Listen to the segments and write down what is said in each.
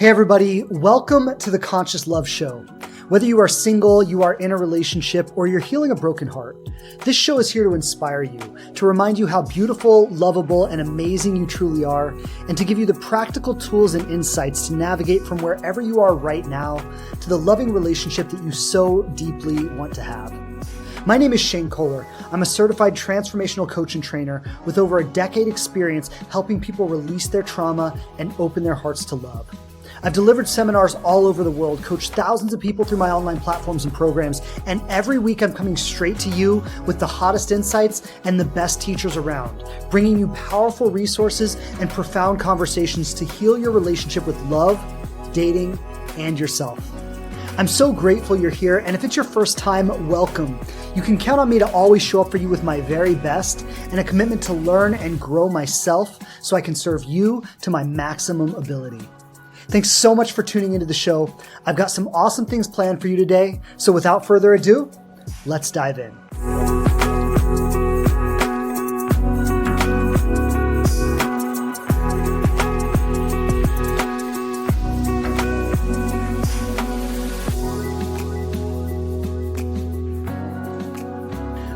Hey everybody, welcome to the Conscious Love Show. Whether you are single, you are in a relationship, or you're healing a broken heart, this show is here to inspire you, to remind you how beautiful, lovable, and amazing you truly are, and to give you the practical tools and insights to navigate from wherever you are right now to the loving relationship that you so deeply want to have. My name is Shane Kohler. I'm a certified transformational coach and trainer with over a decade experience helping people release their trauma and open their hearts to love. I've delivered seminars all over the world, coached thousands of people through my online platforms and programs, and every week I'm coming straight to you with the hottest insights and the best teachers around, bringing you powerful resources and profound conversations to heal your relationship with love, dating, and yourself. I'm so grateful you're here, and if it's your first time, welcome. You can count on me to always show up for you with my very best and a commitment to learn and grow myself so I can serve you to my maximum ability. Thanks so much for tuning into the show. I've got some awesome things planned for you today. So without further ado, let's dive in.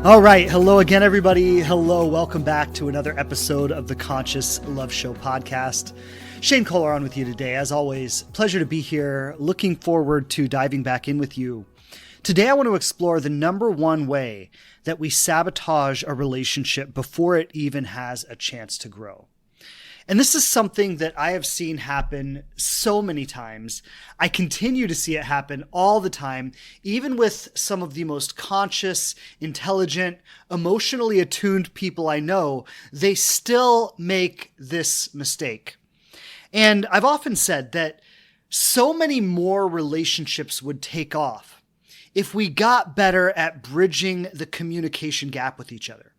All right. Hello again, everybody. Hello. Welcome back to another episode of the Conscious Love Show podcast. Shane Kohler on with you today. As always, pleasure to be here. Looking forward to diving back in with you. Today, I want to explore the number one way that we sabotage a relationship before it even has a chance to grow. And this is something that I have seen happen so many times. I continue to see it happen all the time, even with some of the most conscious, intelligent, emotionally attuned people I know. They still make this mistake. And I've often said that so many more relationships would take off if we got better at bridging the communication gap with each other.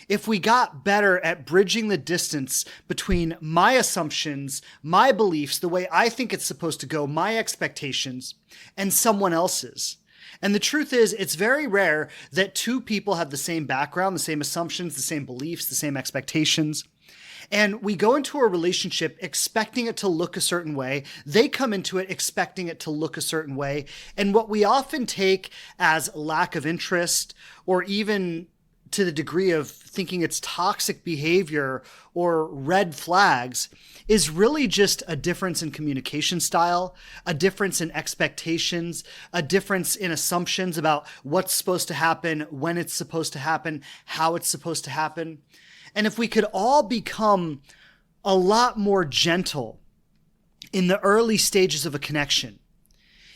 If we got better at bridging the distance between my assumptions, my beliefs, the way I think it's supposed to go, my expectations, and someone else's. And the truth is, it's very rare that two people have the same background, the same assumptions, the same beliefs, the same expectations. And we go into a relationship expecting it to look a certain way. They come into it expecting it to look a certain way. And what we often take as lack of interest, or even to the degree of thinking it's toxic behavior or red flags, is really just a difference in communication style, a difference in expectations, a difference in assumptions about what's supposed to happen, when it's supposed to happen, how it's supposed to happen. And if we could all become a lot more gentle in the early stages of a connection,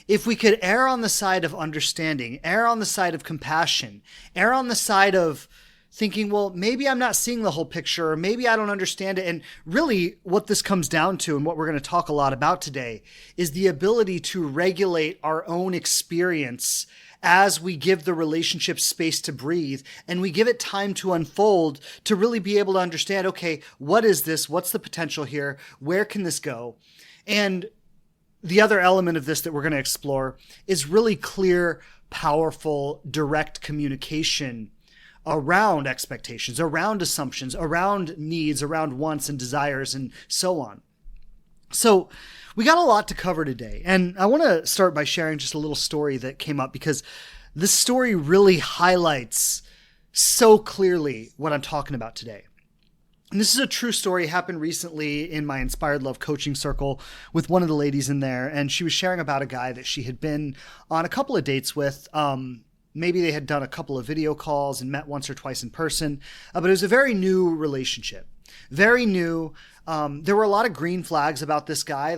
if we could err on the side of understanding, err on the side of compassion, err on the side of thinking, well, maybe I'm not seeing the whole picture, or maybe I don't understand it. And really what this comes down to, and what we're going to talk a lot about today, is the ability to regulate our own experience as we give the relationship space to breathe and we give it time to unfold, to really be able to understand, okay, what is this? What's the potential here? Where can this go? And the other element of this that we're going to explore is really clear, powerful, direct communication around expectations, around assumptions, around needs, around wants and desires, and so on. So we got a lot to cover today, and I want to start by sharing just a little story that came up, because this story really highlights so clearly what I'm talking about today. And this is a true story. It happened recently in my Inspired Love coaching circle with one of the ladies in there, and she was sharing about a guy that she had been on a couple of dates with. Maybe they had done a couple of video calls and met once or twice in person, but it was a very new relationship. Very new. There were a lot of green flags about this guy.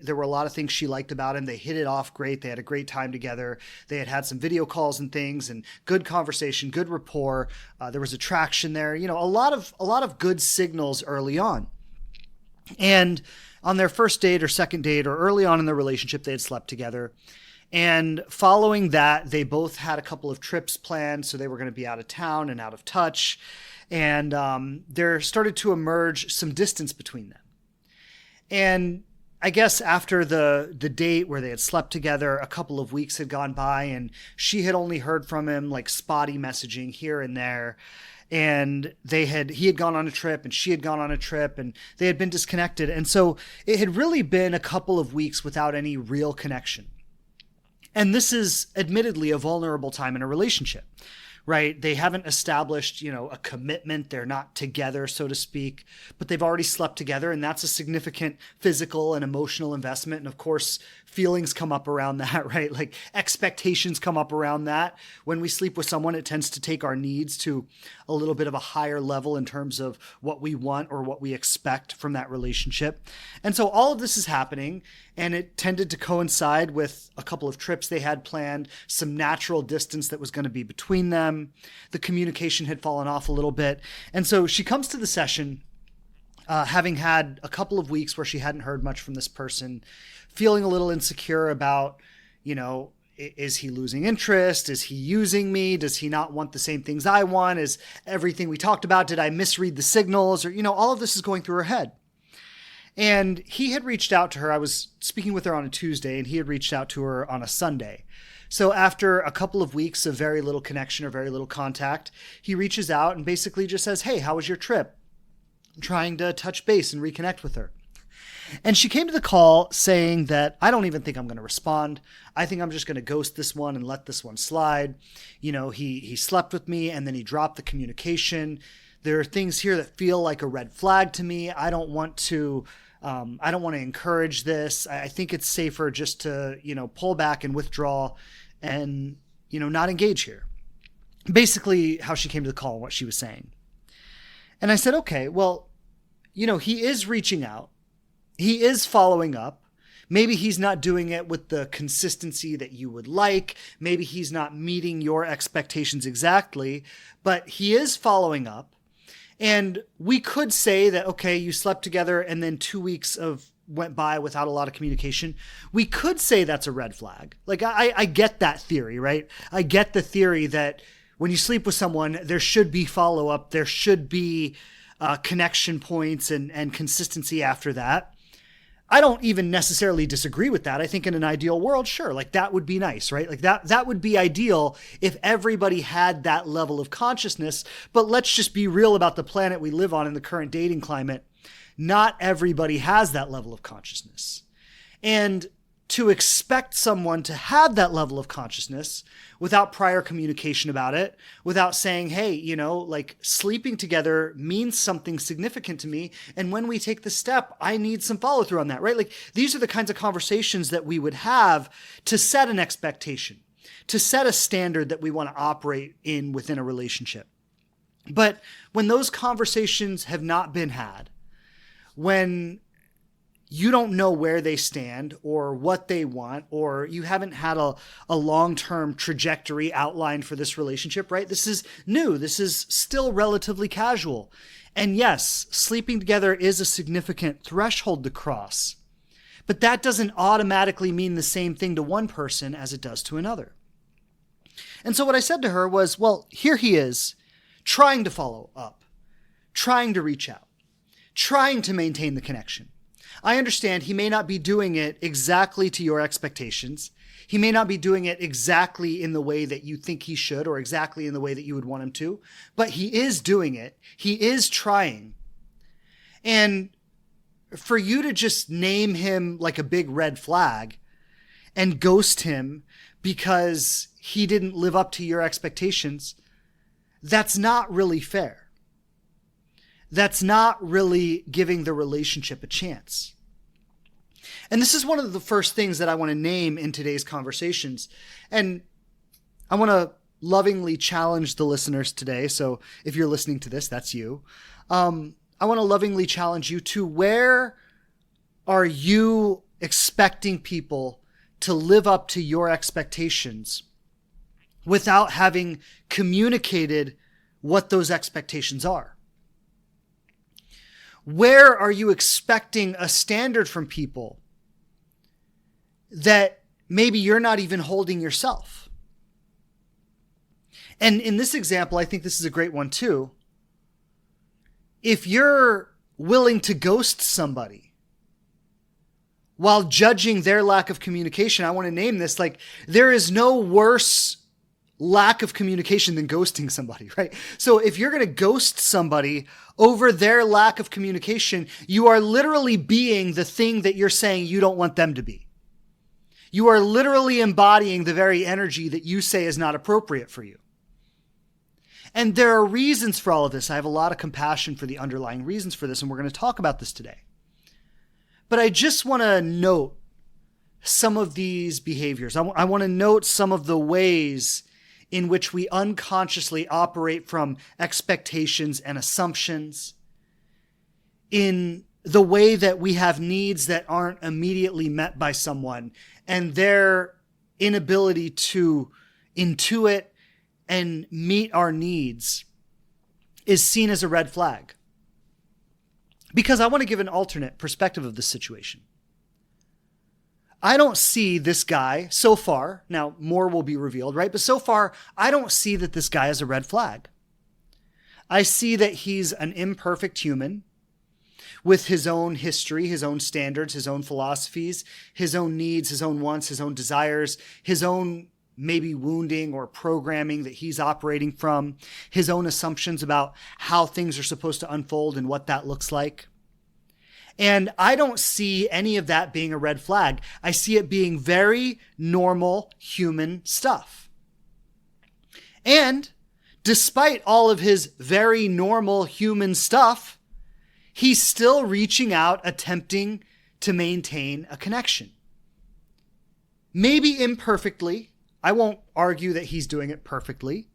There were a lot of things she liked about him. They hit it off great. They had a great time together. They had some video calls and things, and good conversation, good rapport. There was attraction there. A lot of good signals early on. And on their first date or second date, or early on in the relationship, they had slept together. And following that, they both had a couple of trips planned. So they were going to be out of town and out of touch. And there started to emerge some distance between them. And I guess after the date where they had slept together, a couple of weeks had gone by, and she had only heard from him like spotty messaging here and there. and he had gone on a trip and she had gone on a trip and they had been disconnected. And so it had really been a couple of weeks without any real connection. And this is admittedly a vulnerable time in a relationship, right? They haven't established, a commitment. They're not together, so to speak, but they've already slept together. And that's a significant physical and emotional investment. And of course, feelings come up around that, right? Like expectations come up around that. When we sleep with someone, it tends to take our needs to a little bit of a higher level in terms of what we want or what we expect from that relationship. And so all of this is happening, and it tended to coincide with a couple of trips they had planned, some natural distance that was going to be between them. The communication had fallen off a little bit. And so she comes to the session having had a couple of weeks where she hadn't heard much from this person, feeling a little insecure about, is he losing interest? Is he using me? Does he not want the same things I want? Is everything we talked about, did I misread the signals? Or, all of this is going through her head. And he had reached out to her. I was speaking with her on a Tuesday, and he had reached out to her on a Sunday. So after a couple of weeks of very little connection or very little contact, he reaches out and basically just says, "Hey, how was your trip?" I'm trying to touch base and reconnect with her. And she came to the call saying that, "I don't even think I'm going to respond. I think I'm just going to ghost this one and let this one slide. He slept with me and then he dropped the communication. There are things here that feel like a red flag to me. I don't want to encourage this. I think it's safer just to, pull back and withdraw and, not engage here." Basically how she came to the call and what she was saying. And I said, okay, well, he is reaching out. He is following up. Maybe he's not doing it with the consistency that you would like. Maybe he's not meeting your expectations exactly, but he is following up. And we could say that, okay, you slept together and then 2 weeks went by without a lot of communication. We could say that's a red flag. Like I get that theory, right? I get the theory that when you sleep with someone, there should be follow-up. There should be connection points and consistency after that. I don't even necessarily disagree with that. I think in an ideal world, sure, like that would be nice, right? Like that would be ideal if everybody had that level of consciousness. But let's just be real about the planet we live on in the current dating climate. Not everybody has that level of consciousness. And to expect someone to have that level of consciousness without prior communication about it, without saying, hey, like sleeping together means something significant to me. And when we take the step, I need some follow through on that, right? Like these are the kinds of conversations that we would have to set an expectation, to set a standard that we want to operate in within a relationship. But when those conversations have not been had, when you don't know where they stand or what they want, or you haven't had a long-term trajectory outlined for this relationship, right? This is new. This is still relatively casual. And yes, sleeping together is a significant threshold to cross, but that doesn't automatically mean the same thing to one person as it does to another. And so what I said to her was, well, here he is trying to follow up, trying to reach out, trying to maintain the connection. I understand he may not be doing it exactly to your expectations. He may not be doing it exactly in the way that you think he should or exactly in the way that you would want him to, but he is doing it. He is trying. And for you to just name him like a big red flag and ghost him because he didn't live up to your expectations, that's not really fair. That's not really giving the relationship a chance. And this is one of the first things that I want to name in today's conversations. And I want to lovingly challenge the listeners today. So if you're listening to this, that's you. I want to lovingly challenge you to, where are you expecting people to live up to your expectations without having communicated what those expectations are? Where are you expecting a standard from people that maybe you're not even holding yourself? And in this example, I think this is a great one too. If you're willing to ghost somebody while judging their lack of communication, I want to name this, like, there is no worse lack of communication than ghosting somebody, right? So if you're going to ghost somebody over their lack of communication, you are literally being the thing that you're saying you don't want them to be. You are literally embodying the very energy that you say is not appropriate for you. And there are reasons for all of this. I have a lot of compassion for the underlying reasons for this, and we're going to talk about this today. But I just want to note some of these behaviors. I want to note some of the ways in which we unconsciously operate from expectations and assumptions, in the way that we have needs that aren't immediately met by someone, and their inability to intuit and meet our needs is seen as a red flag. Because I want to give an alternate perspective of this situation. I don't see this guy so far, now more will be revealed, right? But so far, I don't see that this guy is a red flag. I see that he's an imperfect human with his own history, his own standards, his own philosophies, his own needs, his own wants, his own desires, his own maybe wounding or programming that he's operating from, his own assumptions about how things are supposed to unfold and what that looks like. And I don't see any of that being a red flag. I see it being very normal human stuff. And despite all of his very normal human stuff, he's still reaching out, attempting to maintain a connection. Maybe imperfectly. I won't argue that he's doing it perfectly.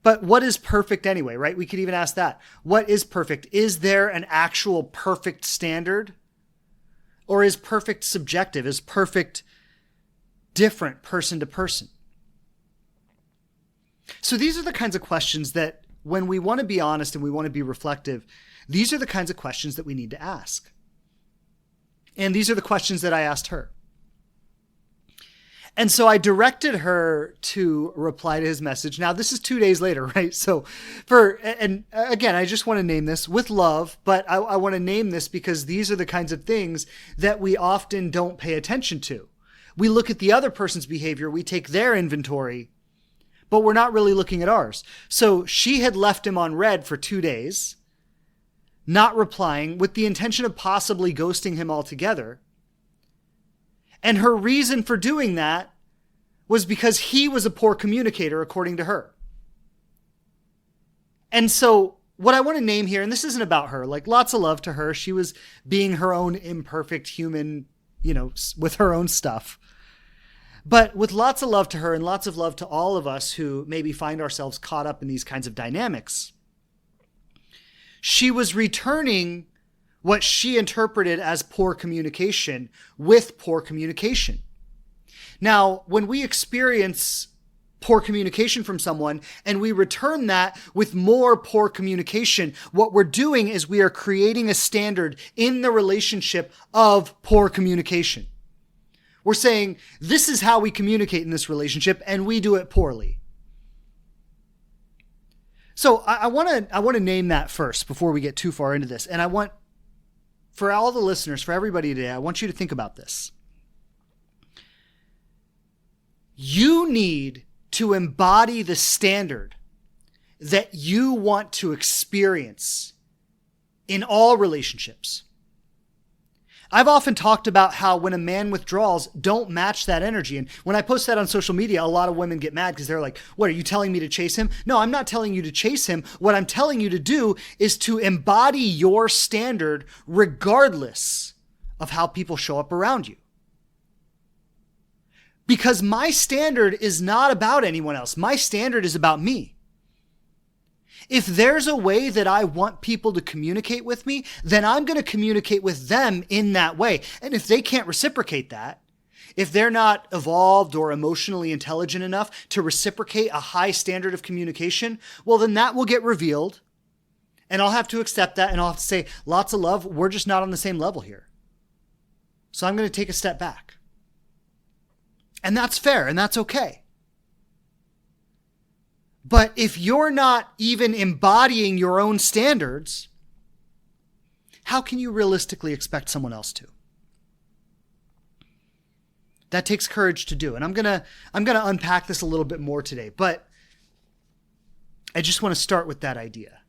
But what is perfect anyway, right? We could even ask that. What is perfect? Is there an actual perfect standard? Or is perfect subjective? Is perfect different person to person? So these are the kinds of questions that when we want to be honest and we want to be reflective, these are the kinds of questions that we need to ask. And these are the questions that I asked her. And so I directed her to reply to his message. Now, this is 2 days later, right? So and again, I just want to name this with love, but I want to name this because these are the kinds of things that we often don't pay attention to. We look at the other person's behavior, we take their inventory, but we're not really looking at ours. So she had left him on red for 2 days, not replying, with the intention of possibly ghosting him altogether. And her reason for doing that was because he was a poor communicator, according to her. And so what I want to name here, and this isn't about her, like lots of love to her. She was being her own imperfect human, with her own stuff. But with lots of love to her and lots of love to all of us who maybe find ourselves caught up in these kinds of dynamics, she was returning what she interpreted as poor communication with poor communication. Now, when we experience poor communication from someone and we return that with more poor communication, what we're doing is we are creating a standard in the relationship of poor communication. We're saying, this is how we communicate in this relationship, and we do it poorly. So I want to name that first before we get too far into this. And I want, for all the listeners, for everybody today, I want you to think about this. You need to embody the standard that you want to experience in all relationships. I've often talked about how when a man withdraws, don't match that energy. And when I post that on social media, a lot of women get mad because they're like, what, are you telling me to chase him? No, I'm not telling you to chase him. What I'm telling you to do is to embody your standard regardless of how people show up around you. Because my standard is not about anyone else. My standard is about me. If there's a way that I want people to communicate with me, then I'm going to communicate with them in that way. And if they can't reciprocate that, if they're not evolved or emotionally intelligent enough to reciprocate a high standard of communication, well, then that will get revealed. And I'll have to accept that. And I'll have to say, lots of love. We're just not on the same level here. So I'm going to take a step back. And that's fair. And that's okay. But if you're not even embodying your own standards, how can you realistically expect someone else to? That takes courage to do. And I'm going to unpack this a little bit more today, but I just want to start with that idea.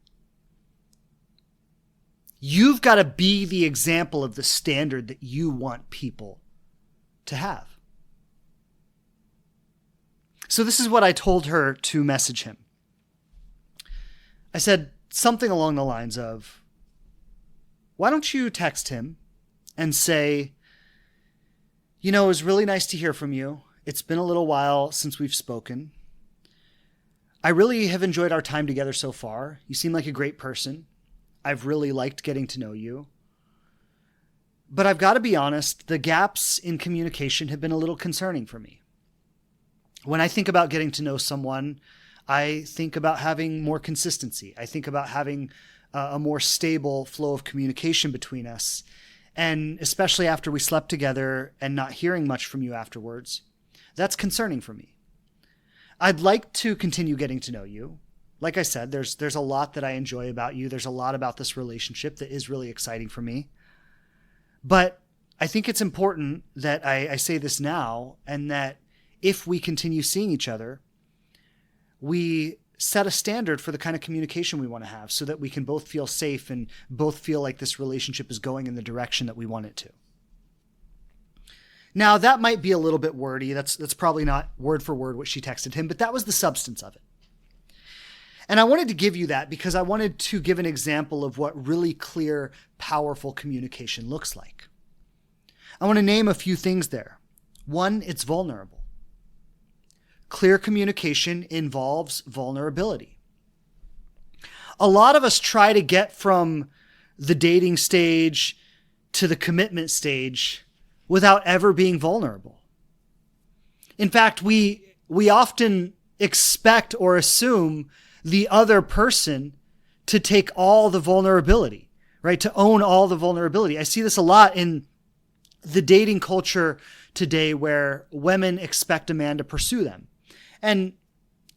You've got to be the example of the standard that you want people to have. So this is what I told her to message him. I said something along the lines of, why don't you text him and say, it was really nice to hear from you. It's been a little while since we've spoken. I really have enjoyed our time together so far. You seem like a great person. I've really liked getting to know you. But I've got to be honest, the gaps in communication have been a little concerning for me. When I think about getting to know someone, I think about having more consistency. I think about having a more stable flow of communication between us. And especially after we slept together and not hearing much from you afterwards, that's concerning for me. I'd like to continue getting to know you. Like I said, there's a lot that I enjoy about you. There's a lot about this relationship that is really exciting for me. But I think it's important that I say this now, and that if we continue seeing each other, we set a standard for the kind of communication we want to have so that we can both feel safe and both feel like this relationship is going in the direction that we want it to. Now, that might be a little bit wordy. That's probably not word for word what she texted him, but that was the substance of it. And I wanted to give you that because I wanted to give an example of what really clear, powerful communication looks like. I want to name a few things there. One, it's vulnerable. Clear communication involves vulnerability. A lot of us try to get from the dating stage to the commitment stage without ever being vulnerable. In fact, we often expect or assume the other person to take all the vulnerability, right? To own all the vulnerability. I see this a lot in the dating culture today where women expect a man to pursue them. And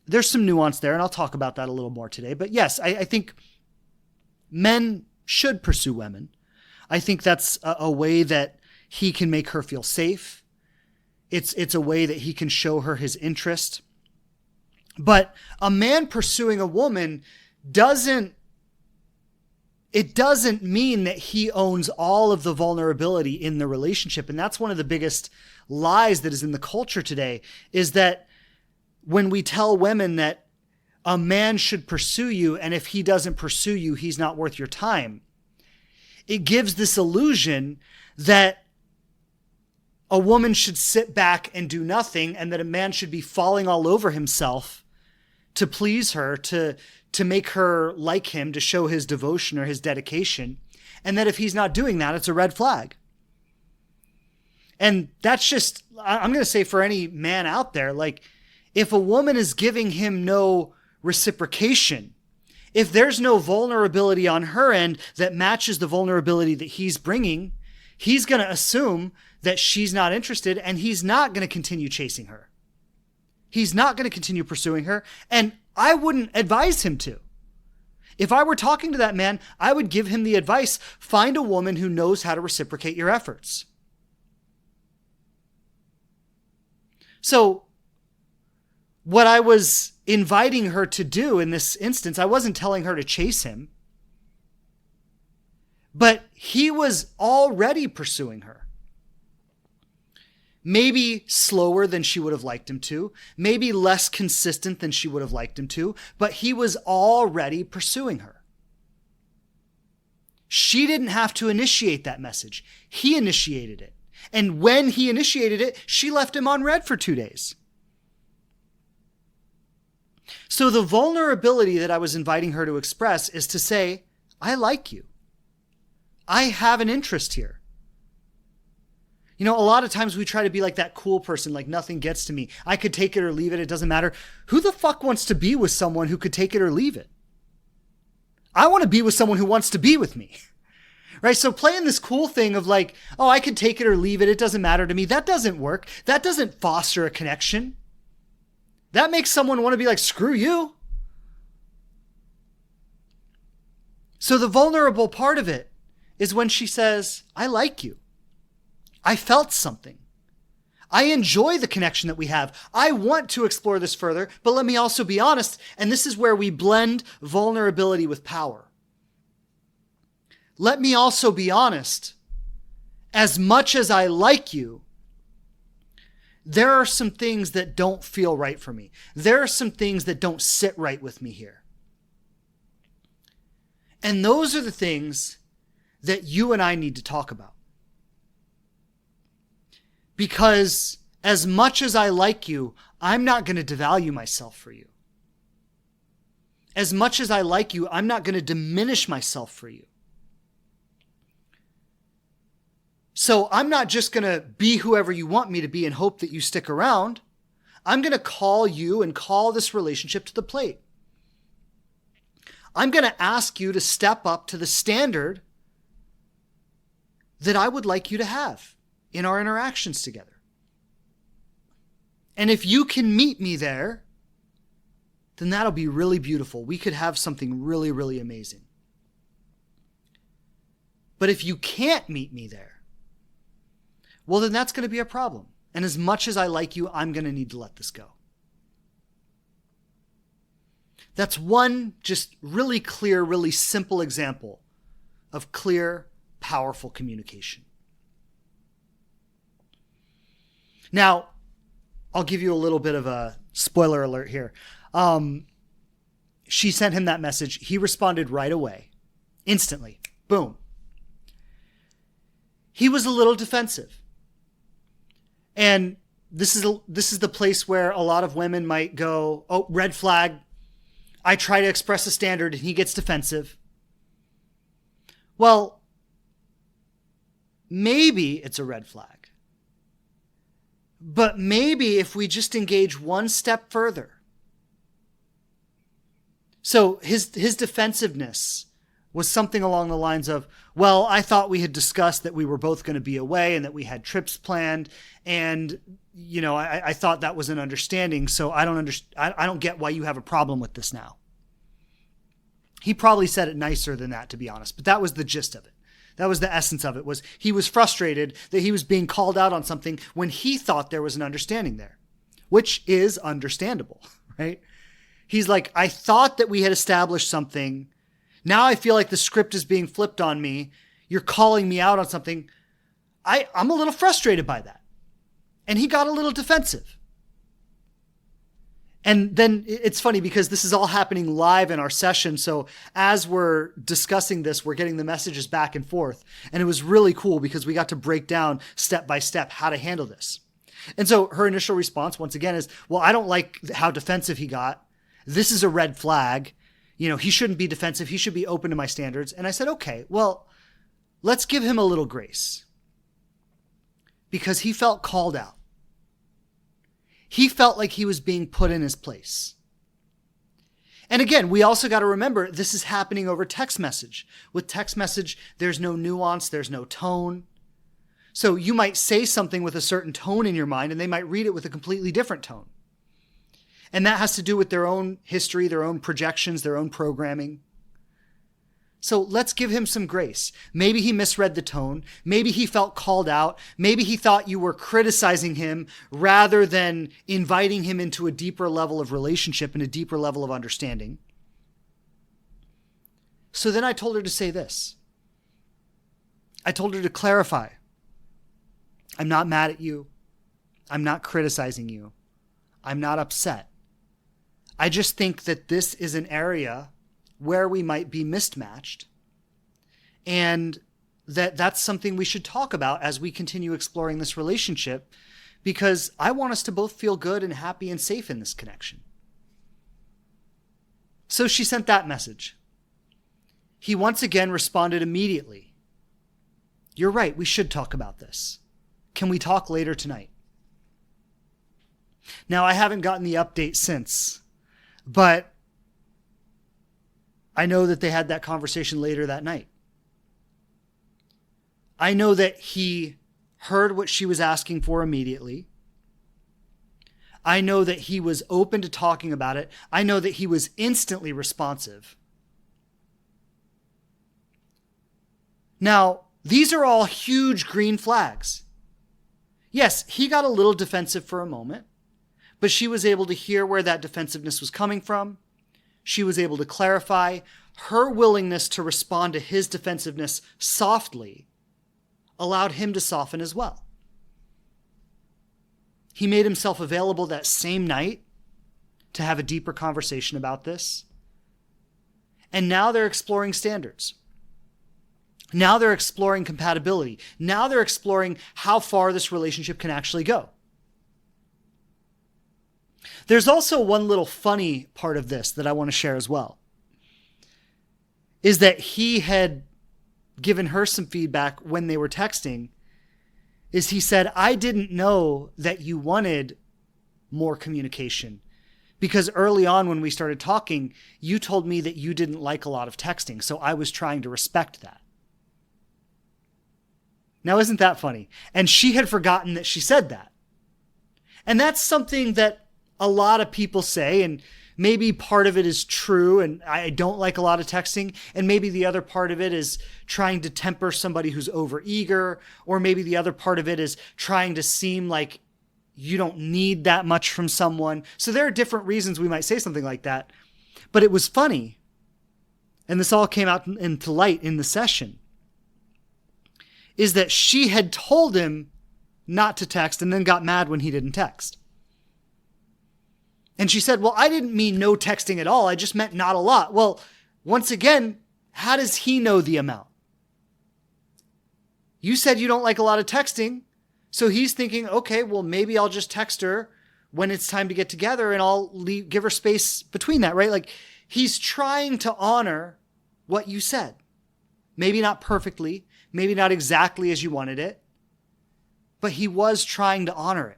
there's some nuance there, and I'll talk about that a little more today. But yes, I think men should pursue women. I think that's a way that he can make her feel safe. It's a way that he can show her his interest. But a man pursuing a woman doesn't mean that he owns all of the vulnerability in the relationship. And that's one of the biggest lies that is in the culture today, is that when we tell women that a man should pursue you, and if he doesn't pursue you, he's not worth your time, it gives this illusion that a woman should sit back and do nothing, and that a man should be falling all over himself to please her, to make her like him, to show his devotion or his dedication. And that if he's not doing that, it's a red flag. And that's just, I'm going to say for any man out there, like, if a woman is giving him no reciprocation, if there's no vulnerability on her end that matches the vulnerability that he's bringing, he's going to assume that she's not interested, and he's not going to continue chasing her. He's not going to continue pursuing her, and I wouldn't advise him to. If I were talking to that man, I would give him the advice, find a woman who knows how to reciprocate your efforts. So what I was inviting her to do in this instance, I wasn't telling her to chase him, but he was already pursuing her. Maybe slower than she would have liked him to, maybe less consistent than she would have liked him to, but he was already pursuing her. She didn't have to initiate that message. He initiated it. And when he initiated it, she left him on red for 2 days. So the vulnerability that I was inviting her to express is to say, I like you. I have an interest here. You know, a lot of times we try to be like that cool person, like nothing gets to me. I could take it or leave it. It doesn't matter. Who the fuck wants to be with someone who could take it or leave it? I want to be with someone who wants to be with me, right? So playing this cool thing of like, oh, I could take it or leave it. It doesn't matter to me. That doesn't work. That doesn't foster a connection. That makes someone want to be like, screw you. So the vulnerable part of it is when she says, I like you. I felt something. I enjoy the connection that we have. I want to explore this further, but let me also be honest, and this is where we blend vulnerability with power. Let me also be honest. As much as I like you, there are some things that don't feel right for me. There are some things that don't sit right with me here. And those are the things that you and I need to talk about. Because as much as I like you, I'm not going to devalue myself for you. As much as I like you, I'm not going to diminish myself for you. So I'm not just going to be whoever you want me to be and hope that you stick around. I'm going to call you and call this relationship to the plate. I'm going to ask you to step up to the standard that I would like you to have in our interactions together. And if you can meet me there, then that'll be really beautiful. We could have something really, really amazing. But if you can't meet me there, well, then that's going to be a problem. And as much as I like you, I'm going to need to let this go. That's one just really clear, really simple example of clear, powerful communication. Now, I'll give you a little bit of a spoiler alert here. She sent him that message. He responded right away, instantly. Boom. He was a little defensive. And this is the place where a lot of women might go, oh, red flag. I try to express a standard and he gets defensive. Well, maybe it's a red flag. But maybe if we just engage one step further. So his defensiveness was something along the lines of, well, I thought we had discussed that we were both going to be away and that we had trips planned. And, you know, I thought that was an understanding. So I don't get why you have a problem with this now. He probably said it nicer than that, to be honest, but that was the gist of it. That was the essence of it, was he was frustrated that he was being called out on something when he thought there was an understanding there, which is understandable, right? He's like, I thought that we had established something. Now I feel like the script is being flipped on me. You're calling me out on something. I'm a little frustrated by that. And he got a little defensive. And then it's funny because this is all happening live in our session. So as we're discussing this, we're getting the messages back and forth. And it was really cool because we got to break down step by step how to handle this. And so her initial response, once again, is, well, I don't like how defensive he got. This is a red flag. You know, he shouldn't be defensive. He should be open to my standards. And I said, okay, well, let's give him a little grace because he felt called out. He felt like he was being put in his place. And again, we also got to remember this is happening over text message. With text message, there's no nuance, there's no tone. So you might say something with a certain tone in your mind and they might read it with a completely different tone. And that has to do with their own history, their own projections, their own programming. So let's give him some grace. Maybe he misread the tone. Maybe he felt called out. Maybe he thought you were criticizing him rather than inviting him into a deeper level of relationship and a deeper level of understanding. So then I told her to say this. I told her to clarify. I'm not mad at you. I'm not criticizing you. I'm not upset. I just think that this is an area where we might be mismatched and that's something we should talk about as we continue exploring this relationship because I want us to both feel good and happy and safe in this connection. So she sent that message. He once again responded immediately. You're right, we should talk about this. Can we talk later tonight? Now, I haven't gotten the update since, but I know that they had that conversation later that night. I know that he heard what she was asking for immediately. I know that he was open to talking about it. I know that he was instantly responsive. Now, these are all huge green flags. Yes, he got a little defensive for a moment, but she was able to hear where that defensiveness was coming from. She was able to clarify. Her willingness to respond to his defensiveness softly allowed him to soften as well. He made himself available that same night to have a deeper conversation about this. And now they're exploring standards. Now they're exploring compatibility. Now they're exploring how far this relationship can actually go. There's also one little funny part of this that I want to share as well, is that he had given her some feedback when they were texting, is he said, I didn't know that you wanted more communication, because early on when we started talking, you told me that you didn't like a lot of texting, so I was trying to respect that. Now, isn't that funny? And she had forgotten that she said that. And that's something that a lot of people say, and maybe part of it is true, and I don't like a lot of texting, and maybe the other part of it is trying to temper somebody who's overeager, or maybe the other part of it is trying to seem like you don't need that much from someone. So there are different reasons we might say something like that. But it was funny, and this all came out into light in the session, is that she had told him not to text and then got mad when he didn't text. And she said, well, I didn't mean no texting at all. I just meant not a lot. Well, once again, how does he know the amount? You said you don't like a lot of texting. So he's thinking, okay, well, maybe I'll just text her when it's time to get together and I'll give her space between that, right? Like, he's trying to honor what you said. Maybe not perfectly, maybe not exactly as you wanted it, but he was trying to honor it.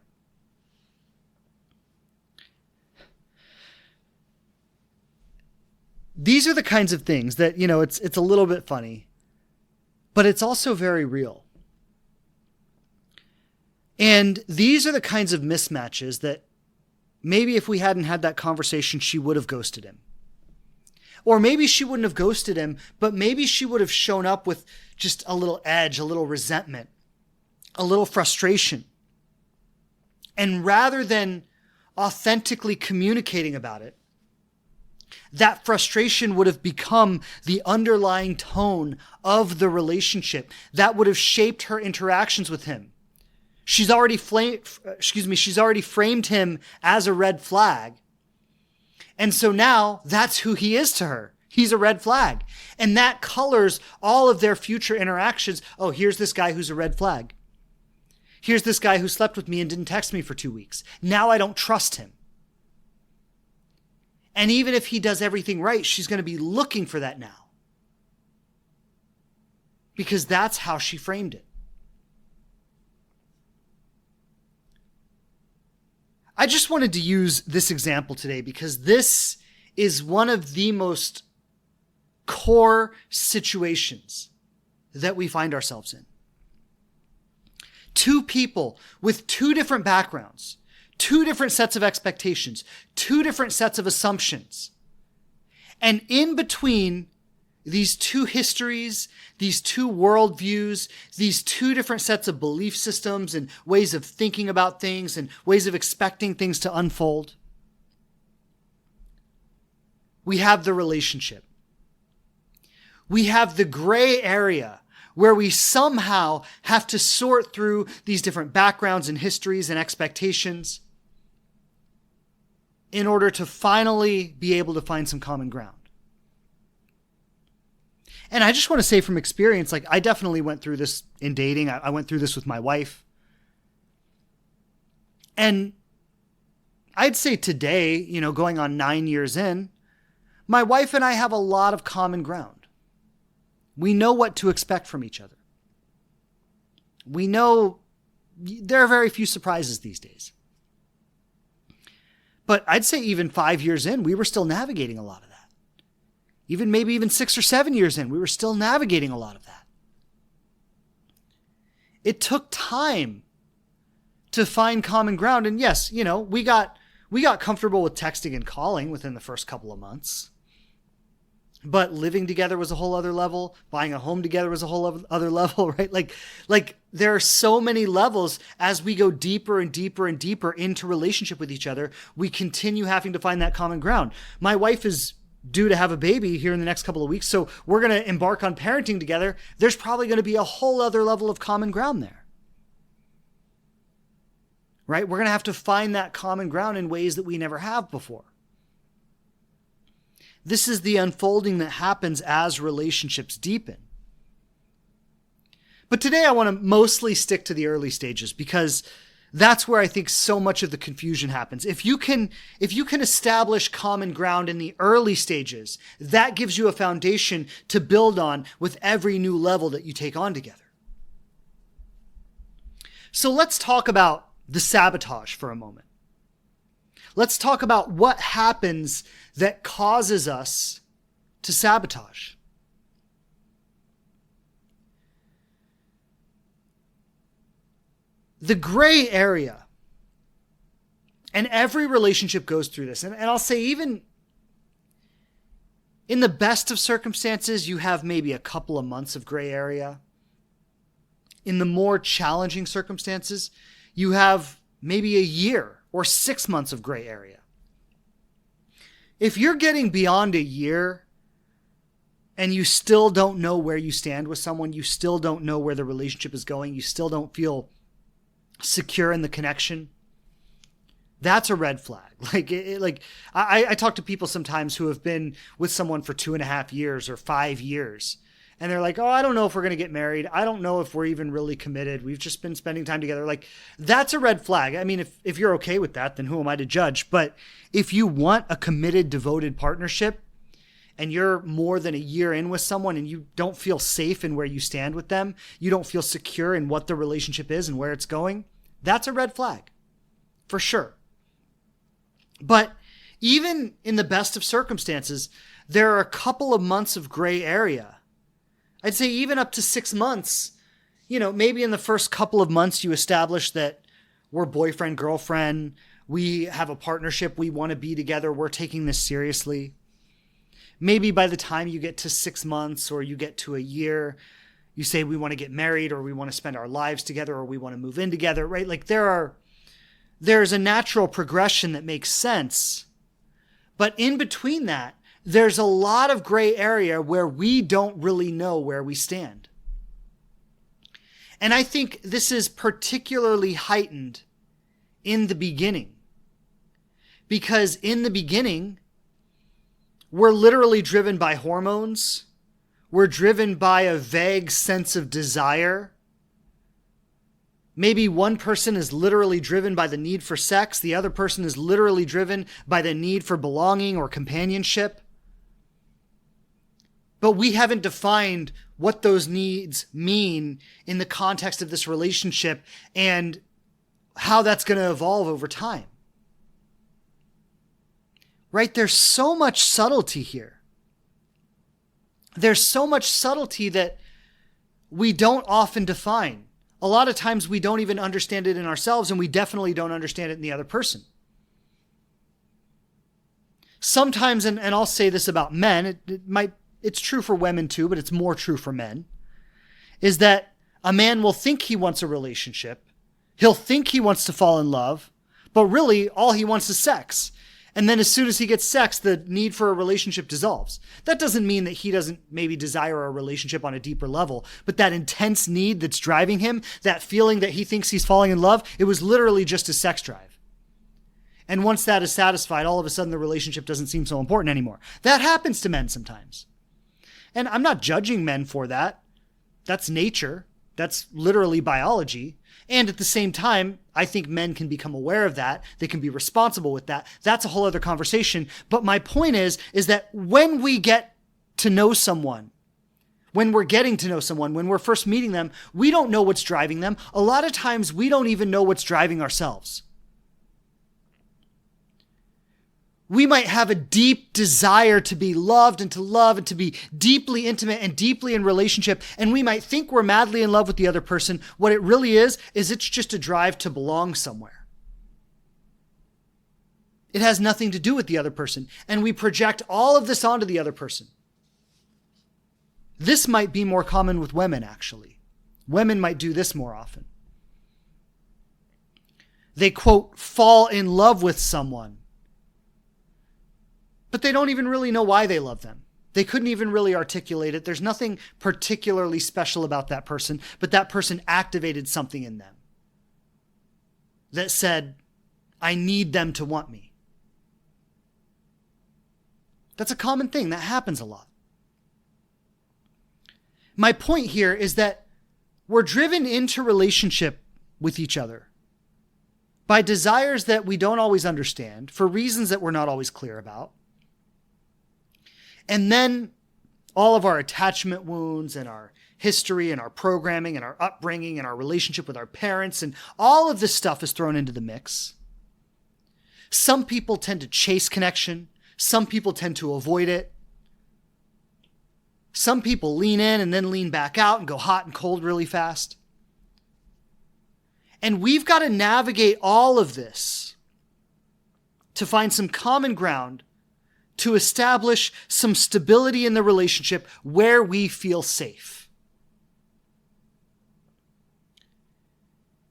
These are the kinds of things that, it's a little bit funny, but it's also very real. And these are the kinds of mismatches that maybe if we hadn't had that conversation, she would have ghosted him. Or maybe she wouldn't have ghosted him, but maybe she would have shown up with just a little edge, a little resentment, a little frustration. And rather than authentically communicating about it, that frustration would have become the underlying tone of the relationship that would have shaped her interactions with him. She's already framed him as a red flag. And so now that's who he is to her. He's a red flag. And that colors all of their future interactions. Oh, here's this guy who's a red flag. Here's this guy who slept with me and didn't text me for 2 weeks. Now I don't trust him. And even if he does everything right, she's going to be looking for that now. Because that's how she framed it. I just wanted to use this example today because this is one of the most core situations that we find ourselves in. Two people with two different backgrounds, two different sets of expectations, two different sets of assumptions. And in between these two histories, these two worldviews, these two different sets of belief systems and ways of thinking about things and ways of expecting things to unfold, we have the relationship. We have the gray area where we somehow have to sort through these different backgrounds and histories and expectations in order to finally be able to find some common ground. And I just want to say from experience, like I definitely went through this in dating. I went through this with my wife. And I'd say today, going on 9 years in, my wife and I have a lot of common ground. We know what to expect from each other. We know there are very few surprises these days. But I'd say even 5 years in, we were still navigating a lot of that. Maybe even 6 or 7 years in, we were still navigating a lot of that. It took time to find common ground. And yes, we got comfortable with texting and calling within the first couple of months. but living together was a whole other level. Buying a home together was a whole other level, right? Like there are so many levels as we go deeper and deeper and deeper into relationship with each other. We continue having to find that common ground. My wife is due to have a baby here in the next couple of weeks, so we're going to embark on parenting together. There's probably going to be a whole other level of common ground there, right? We're going to have to find that common ground in ways that we never have before. This is the unfolding that happens as relationships deepen. But today I want to mostly stick to the early stages because that's where I think so much of the confusion happens. If you can establish common ground in the early stages, that gives you a foundation to build on with every new level that you take on together. So let's talk about the sabotage for a moment. Let's talk about what happens that causes us to sabotage. The gray area, and every relationship goes through this, and I'll say even in the best of circumstances, you have maybe a couple of months of gray area. In the more challenging circumstances, you have maybe a year or 6 months of gray area. If you're getting beyond a year and you still don't know where you stand with someone, you still don't know where the relationship is going, you still don't feel secure in the connection, that's a red flag. I talk to people sometimes who have been with someone for 2.5 years or 5 years. And they're like, oh, I don't know if we're going to get married. I don't know if we're even really committed. We've just been spending time together. Like, that's a red flag. I mean, if you're okay with that, then who am I to judge? But if you want a committed, devoted partnership and you're more than a year in with someone and you don't feel safe in where you stand with them, you don't feel secure in what the relationship is and where it's going, that's a red flag for sure. But even in the best of circumstances, there are a couple of months of gray area. I'd say even up to 6 months, maybe in the first couple of months you establish that we're boyfriend, girlfriend, we have a partnership, we want to be together, we're taking this seriously. Maybe by the time you get to 6 months or you get to a year, you say we want to get married or we want to spend our lives together or we want to move in together, right? Like there's a natural progression that makes sense. But in between that, there's a lot of gray area where we don't really know where we stand. And I think this is particularly heightened in the beginning. Because in the beginning, we're literally driven by hormones. We're driven by a vague sense of desire. Maybe one person is literally driven by the need for sex. The other person is literally driven by the need for belonging or companionship. But we haven't defined what those needs mean in the context of this relationship and how that's going to evolve over time. Right? There's so much subtlety here. There's so much subtlety that we don't often define. A lot of times we don't even understand it in ourselves, and we definitely don't understand it in the other person. Sometimes, and I'll say this about men, it's true for women too, but it's more true for men, is that a man will think he wants a relationship. He'll think he wants to fall in love, but really all he wants is sex. And then as soon as he gets sex, the need for a relationship dissolves. That doesn't mean that he doesn't maybe desire a relationship on a deeper level, but that intense need that's driving him, that feeling that he thinks he's falling in love, it was literally just a sex drive. And once that is satisfied, all of a sudden the relationship doesn't seem so important anymore. That happens to men sometimes. And I'm not judging men for that. That's nature. That's literally biology. And at the same time, I think men can become aware of that. They can be responsible with that. That's a whole other conversation. But my point is that when we get to know someone, when we're getting to know someone, when we're first meeting them, we don't know what's driving them. A lot of times we don't even know what's driving ourselves. We might have a deep desire to be loved and to love and to be deeply intimate and deeply in relationship. And we might think we're madly in love with the other person. What it really is it's just a drive to belong somewhere. It has nothing to do with the other person. And we project all of this onto the other person. This might be more common with women, actually. Women might do this more often. They, quote, fall in love with someone, but they don't even really know why they love them. They couldn't even really articulate it. There's nothing particularly special about that person, but that person activated something in them that said, I need them to want me. That's a common thing. That happens a lot. My point here is that we're driven into relationship with each other by desires that we don't always understand, for reasons that we're not always clear about. And then all of our attachment wounds and our history and our programming and our upbringing and our relationship with our parents and all of this stuff is thrown into the mix. Some people tend to chase connection. Some people tend to avoid it. Some people lean in and then lean back out and go hot and cold really fast. And we've got to navigate all of this to find some common ground, to establish some stability in the relationship where we feel safe.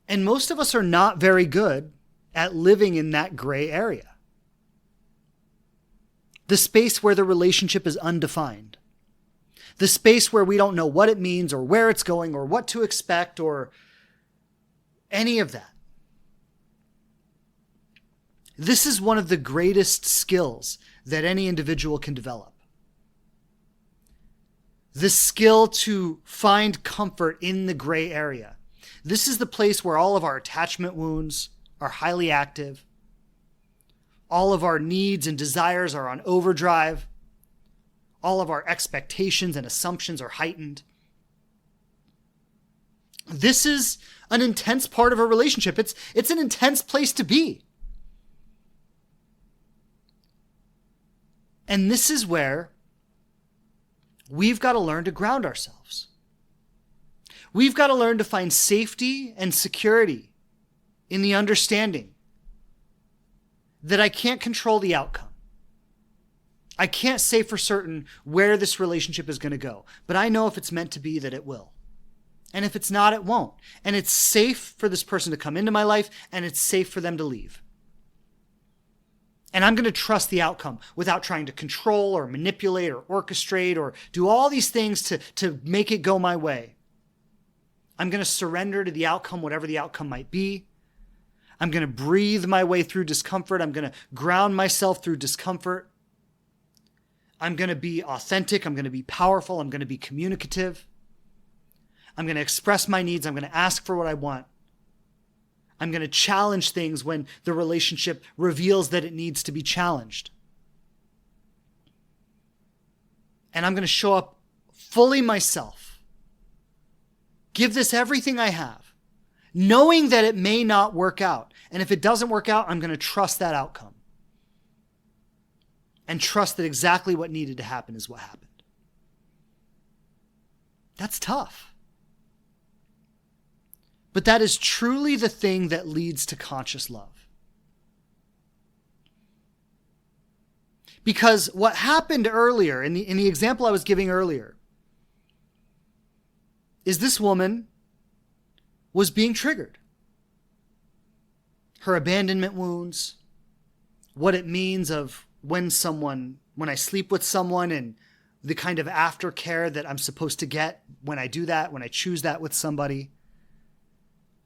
And most of us are not very good at living in that gray area. The space where the relationship is undefined. The space where we don't know what it means or where it's going or what to expect or any of that. This is one of the greatest skills that any individual can develop. The skill to find comfort in the gray area. This is the place where all of our attachment wounds are highly active. All of our needs and desires are on overdrive. All of our expectations and assumptions are heightened. This is an intense part of a relationship. It's an intense place to be. And this is where we've got to learn to ground ourselves. We've got to learn to find safety and security in the understanding that I can't control the outcome. I can't say for certain where this relationship is going to go, but I know if it's meant to be that it will. And if it's not, it won't. And it's safe for this person to come into my life, and it's safe for them to leave. And I'm going to trust the outcome without trying to control or manipulate or orchestrate or do all these things to make it go my way. I'm going to surrender to the outcome, whatever the outcome might be. I'm going to breathe my way through discomfort. I'm going to ground myself through discomfort. I'm going to be authentic. I'm going to be powerful. I'm going to be communicative. I'm going to express my needs. I'm going to ask for what I want. I'm going to challenge things when the relationship reveals that it needs to be challenged. And I'm going to show up fully myself. Give this everything I have, knowing that it may not work out. And if it doesn't work out, I'm going to trust that outcome. And trust that exactly what needed to happen is what happened. That's tough. But that is truly the thing that leads to conscious love. Because what happened earlier, in the example I was giving earlier, is this woman was being triggered. Her abandonment wounds, what it means of when I sleep with someone and the kind of aftercare that I'm supposed to get when I do that, when I choose that with somebody.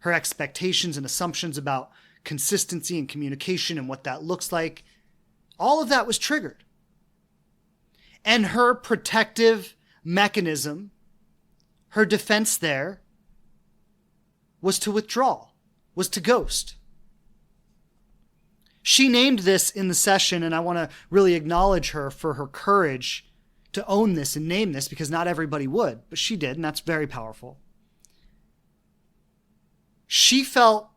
Her expectations and assumptions about consistency and communication and what that looks like. All of that was triggered. And her protective mechanism, her defense there, was to withdraw, was to ghost. She named this in the session, and I want to really acknowledge her for her courage to own this and name this, because not everybody would, but she did, and that's very powerful. She felt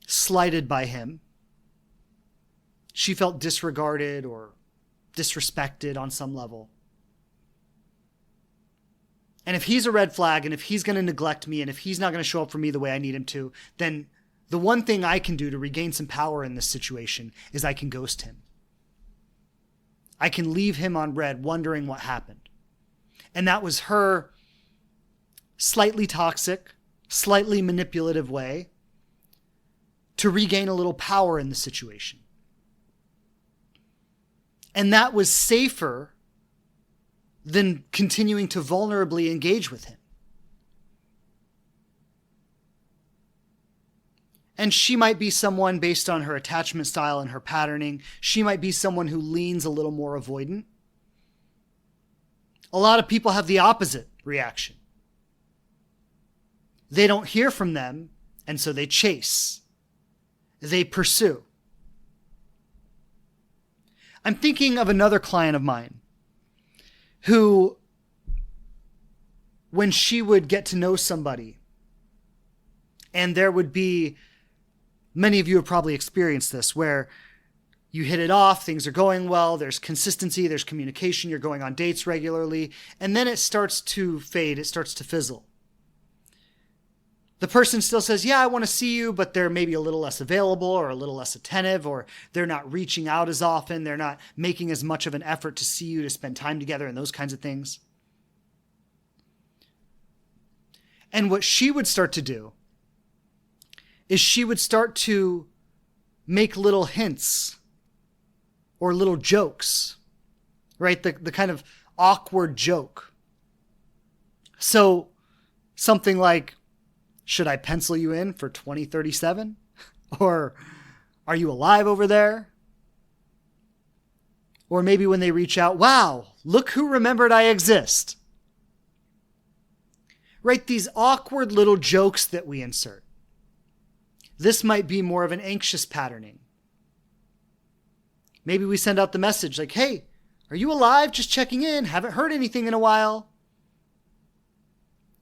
slighted by him. She felt disregarded or disrespected on some level. And if he's a red flag, and if he's going to neglect me, and if he's not going to show up for me the way I need him to, then the one thing I can do to regain some power in this situation is I can ghost him. I can leave him on red wondering what happened. And that was her slightly toxic, slightly manipulative way to regain a little power in the situation. And that was safer than continuing to vulnerably engage with him. And she might be someone, based on her attachment style and her patterning, she might be someone who leans a little more avoidant. A lot of people have the opposite reaction. They don't hear from them, and so they chase. They pursue. I'm thinking of another client of mine who, when she would get to know somebody, and there would be, many of you have probably experienced this, where you hit it off, things are going well, there's consistency, there's communication, you're going on dates regularly, and then it starts to fade, it starts to fizzle. The person still says, yeah, I want to see you, but they're maybe a little less available or a little less attentive, or they're not reaching out as often, they're not making as much of an effort to see you, to spend time together, and those kinds of things. And what she would start to do is she would start to make little hints or little jokes, right? The kind of awkward joke. So something like, should I pencil you in for 2037? Or are you alive over there? Or maybe when they reach out, wow, look who remembered I exist. Right? These awkward little jokes that we insert. This might be more of an anxious patterning. Maybe we send out the message like, hey, are you alive? Just checking in. Haven't heard anything in a while.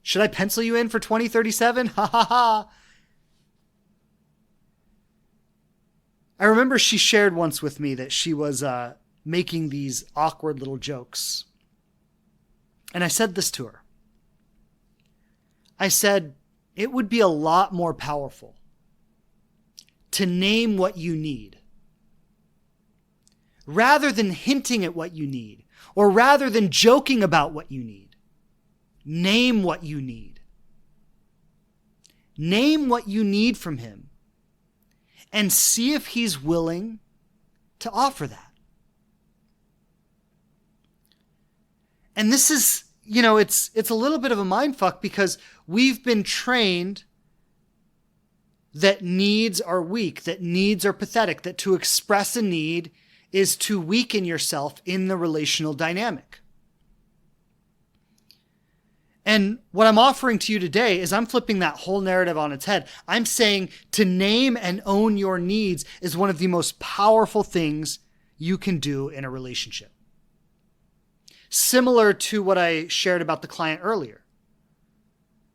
Should I pencil you in for 2037? Ha ha ha. I remember she shared once with me that she was making these awkward little jokes. And I said this to her. I said, it would be a lot more powerful to name what you need, rather than hinting at what you need, or rather than joking about what you need. Name what you need. Name what you need from him, and see if he's willing to offer that. And this is, it's a little bit of a mindfuck, because we've been trained that needs are weak, that needs are pathetic, that to express a need is to weaken yourself in the relational dynamic. And what I'm offering to you today is I'm flipping that whole narrative on its head. I'm saying to name and own your needs is one of the most powerful things you can do in a relationship. Similar to what I shared about the client earlier,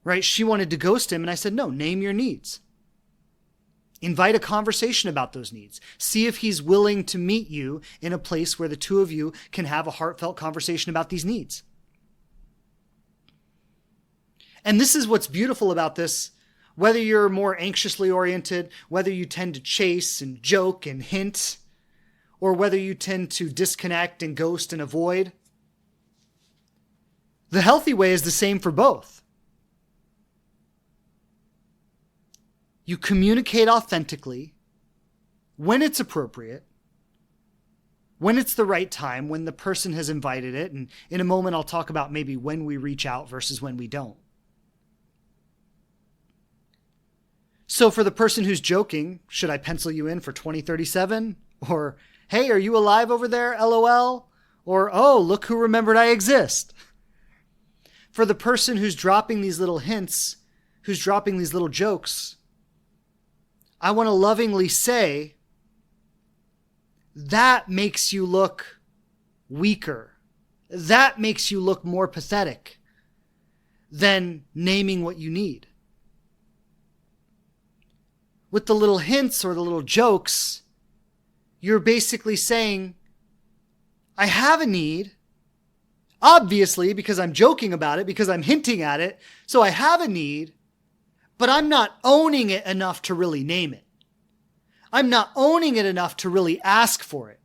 right? She wanted to ghost him, and I said, no, name your needs. Invite a conversation about those needs. See if he's willing to meet you in a place where the two of you can have a heartfelt conversation about these needs. And this is what's beautiful about this. Whether you're more anxiously oriented, whether you tend to chase and joke and hint, or whether you tend to disconnect and ghost and avoid, the healthy way is the same for both. You communicate authentically when it's appropriate, when it's the right time, when the person has invited it. And in a moment, I'll talk about maybe when we reach out versus when we don't. So for the person who's joking, should I pencil you in for 2037? Or, hey, are you alive over there? LOL. Or, oh, look who remembered I exist. For the person who's dropping these little hints, who's dropping these little jokes, I want to lovingly say, that makes you look weaker. That makes you look more pathetic than naming what you need. With the little hints or the little jokes, you're basically saying, I have a need, obviously, because I'm joking about it, because I'm hinting at it, so I have a need, but I'm not owning it enough to really name it. I'm not owning it enough to really ask for it.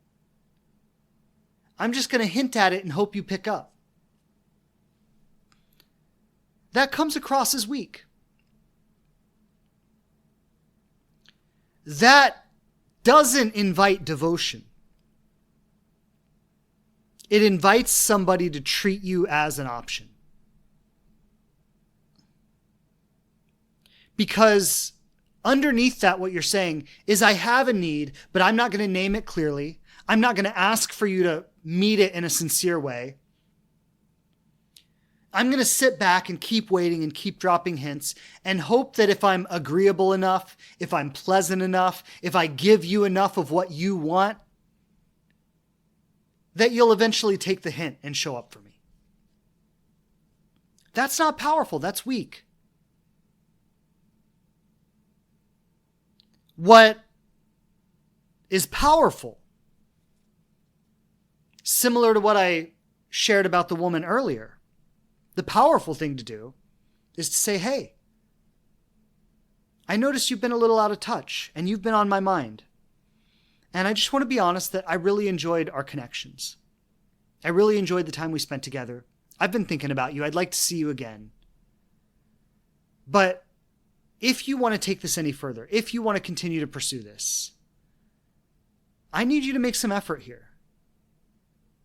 I'm just going to hint at it and hope you pick up. that comes across as weak. That doesn't invite devotion. It invites somebody to treat you as an option. Because underneath that, what you're saying is, I have a need, but I'm not going to name it clearly. I'm not going to ask for you to meet it in a sincere way. I'm going to sit back and keep waiting and keep dropping hints and hope that if I'm agreeable enough, if I'm pleasant enough, if I give you enough of what you want, that you'll eventually take the hint and show up for me. That's not powerful. That's weak. What is powerful, similar to what I shared about the woman earlier, the powerful thing to do is to say, hey, I noticed you've been a little out of touch and you've been on my mind. And I just want to be honest that I really enjoyed our connections. I really enjoyed the time we spent together. I've been thinking about you. I'd like to see you again. But if you want to take this any further, if you want to continue to pursue this, I need you to make some effort here.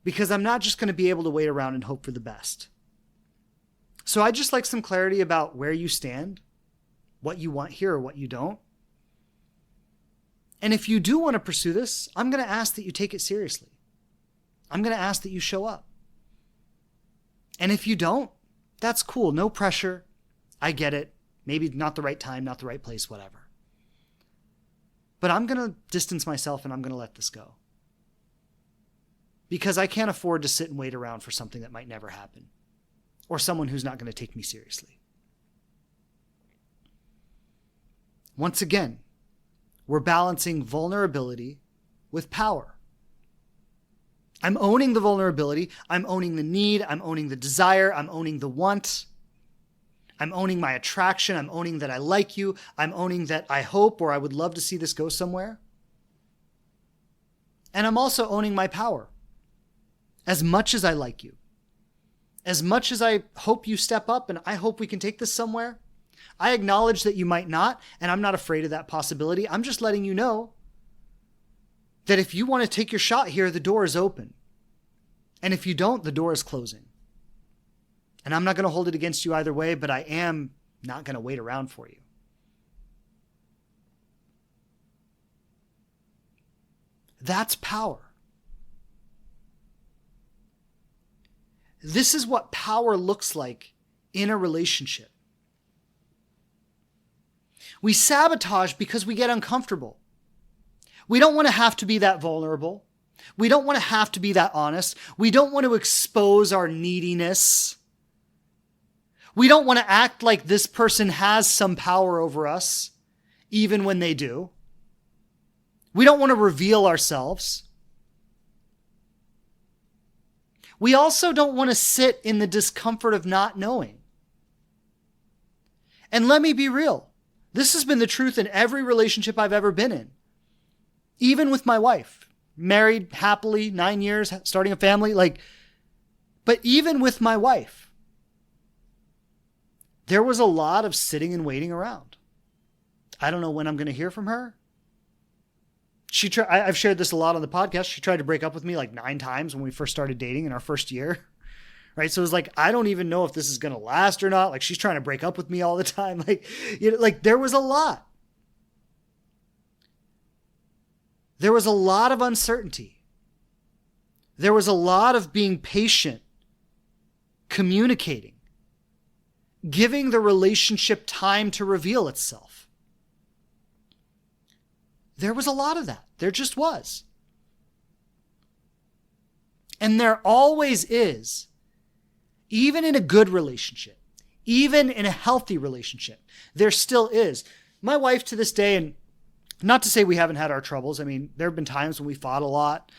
Because I'm not just going to be able to wait around and hope for the best. So I'd just like some clarity about where you stand, what you want here or what you don't. And if you do want to pursue this, I'm going to ask that you take it seriously. I'm going to ask that you show up. And if you don't, that's cool. No pressure. I get it. Maybe not the right time, not the right place, whatever. But I'm going to distance myself and I'm going to let this go. Because I can't afford to sit and wait around for something that might never happen. Or someone who's not going to take me seriously. Once again, we're balancing vulnerability with power. I'm owning the vulnerability. I'm owning the need. I'm owning the desire. I'm owning the want. I'm owning my attraction. I'm owning that I like you. I'm owning that I hope or I would love to see this go somewhere. And I'm also owning my power. As much as I like you, as much as I hope you step up and I hope we can take this somewhere, I acknowledge that you might not, and I'm not afraid of that possibility. I'm just letting you know that if you want to take your shot here, the door is open. And if you don't, the door is closing. And I'm not going to hold it against you either way, but I am not going to wait around for you. That's power. This is what power looks like in a relationship. We sabotage because we get uncomfortable. We don't want to have to be that vulnerable. We don't want to have to be that honest. We don't want to expose our neediness. We don't want to act like this person has some power over us, even when they do. We don't want to reveal ourselves. We also don't want to sit in the discomfort of not knowing. And let me be real. This has been the truth in every relationship I've ever been in. Even with my wife. Married happily, 9 years, starting a family. But even with my wife, there was a lot of sitting and waiting around. I don't know when I'm going to hear from her. I've shared this a lot on the podcast. She tried to break up with me 9 times when we first started dating in our first year. Right. So it was I don't even know if this is going to last or not. She's trying to break up with me all the time. There was a lot. There was a lot of uncertainty. There was a lot of being patient, communicating, giving the relationship time to reveal itself. There was a lot of that. There just was. And there always is, even in a good relationship, even in a healthy relationship, there still is. My wife to this day, and not to say we haven't had our troubles. I mean, there have been times when we fought a lot.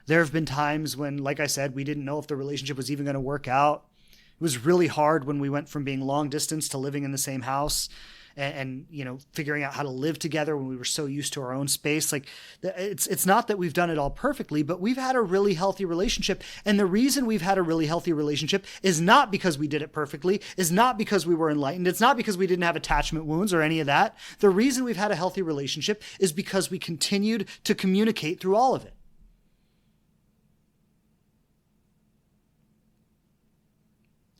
There have been times when, like I said, we didn't know if the relationship was even going to work out. It was really hard when we went from being long distance to living in the same house. and figuring out how to live together when we were so used to our own space. Like, it's not that we've done it all perfectly, but we've had a really healthy relationship. And the reason we've had a really healthy relationship is not because we did it perfectly, is not because we were enlightened. It's not because we didn't have attachment wounds or any of that. The reason we've had a healthy relationship is because we continued to communicate through all of it.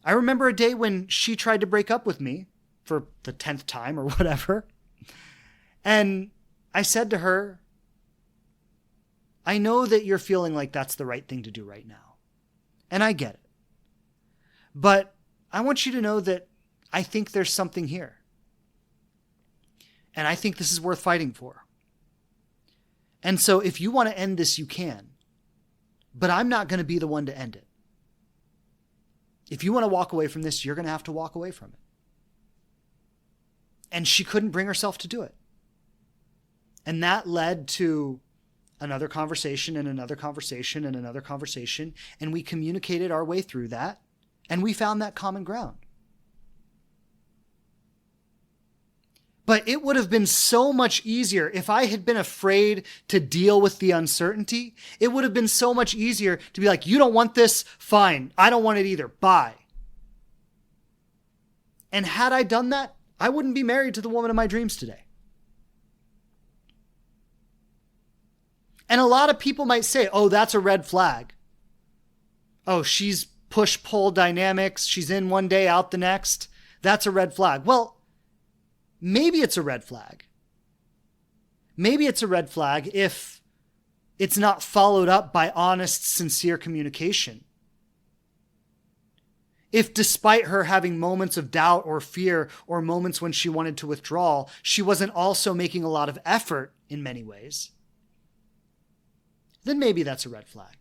I remember a day when she tried to break up with me for the 10th time or whatever. And I said to her, I know that you're feeling like that's the right thing to do right now. And I get it. But I want you to know that I think there's something here. And I think this is worth fighting for. And so if you want to end this, you can. But I'm not going to be the one to end it. If you want to walk away from this, you're going to have to walk away from it. And she couldn't bring herself to do it. And that led to another conversation and another conversation and another conversation. And we communicated our way through that. And we found that common ground. But it would have been so much easier if I had been afraid to deal with the uncertainty. It would have been so much easier to be like, you don't want this? Fine. I don't want it either. Bye. And had I done that, I wouldn't be married to the woman of my dreams today. And a lot of people might say, oh, that's a red flag. Oh, she's push-pull dynamics. She's in one day, out the next. That's a red flag. Well, maybe it's a red flag. Maybe it's a red flag if it's not followed up by honest, sincere communication. If despite her having moments of doubt or fear or moments when she wanted to withdraw, she wasn't also making a lot of effort in many ways, then maybe that's a red flag.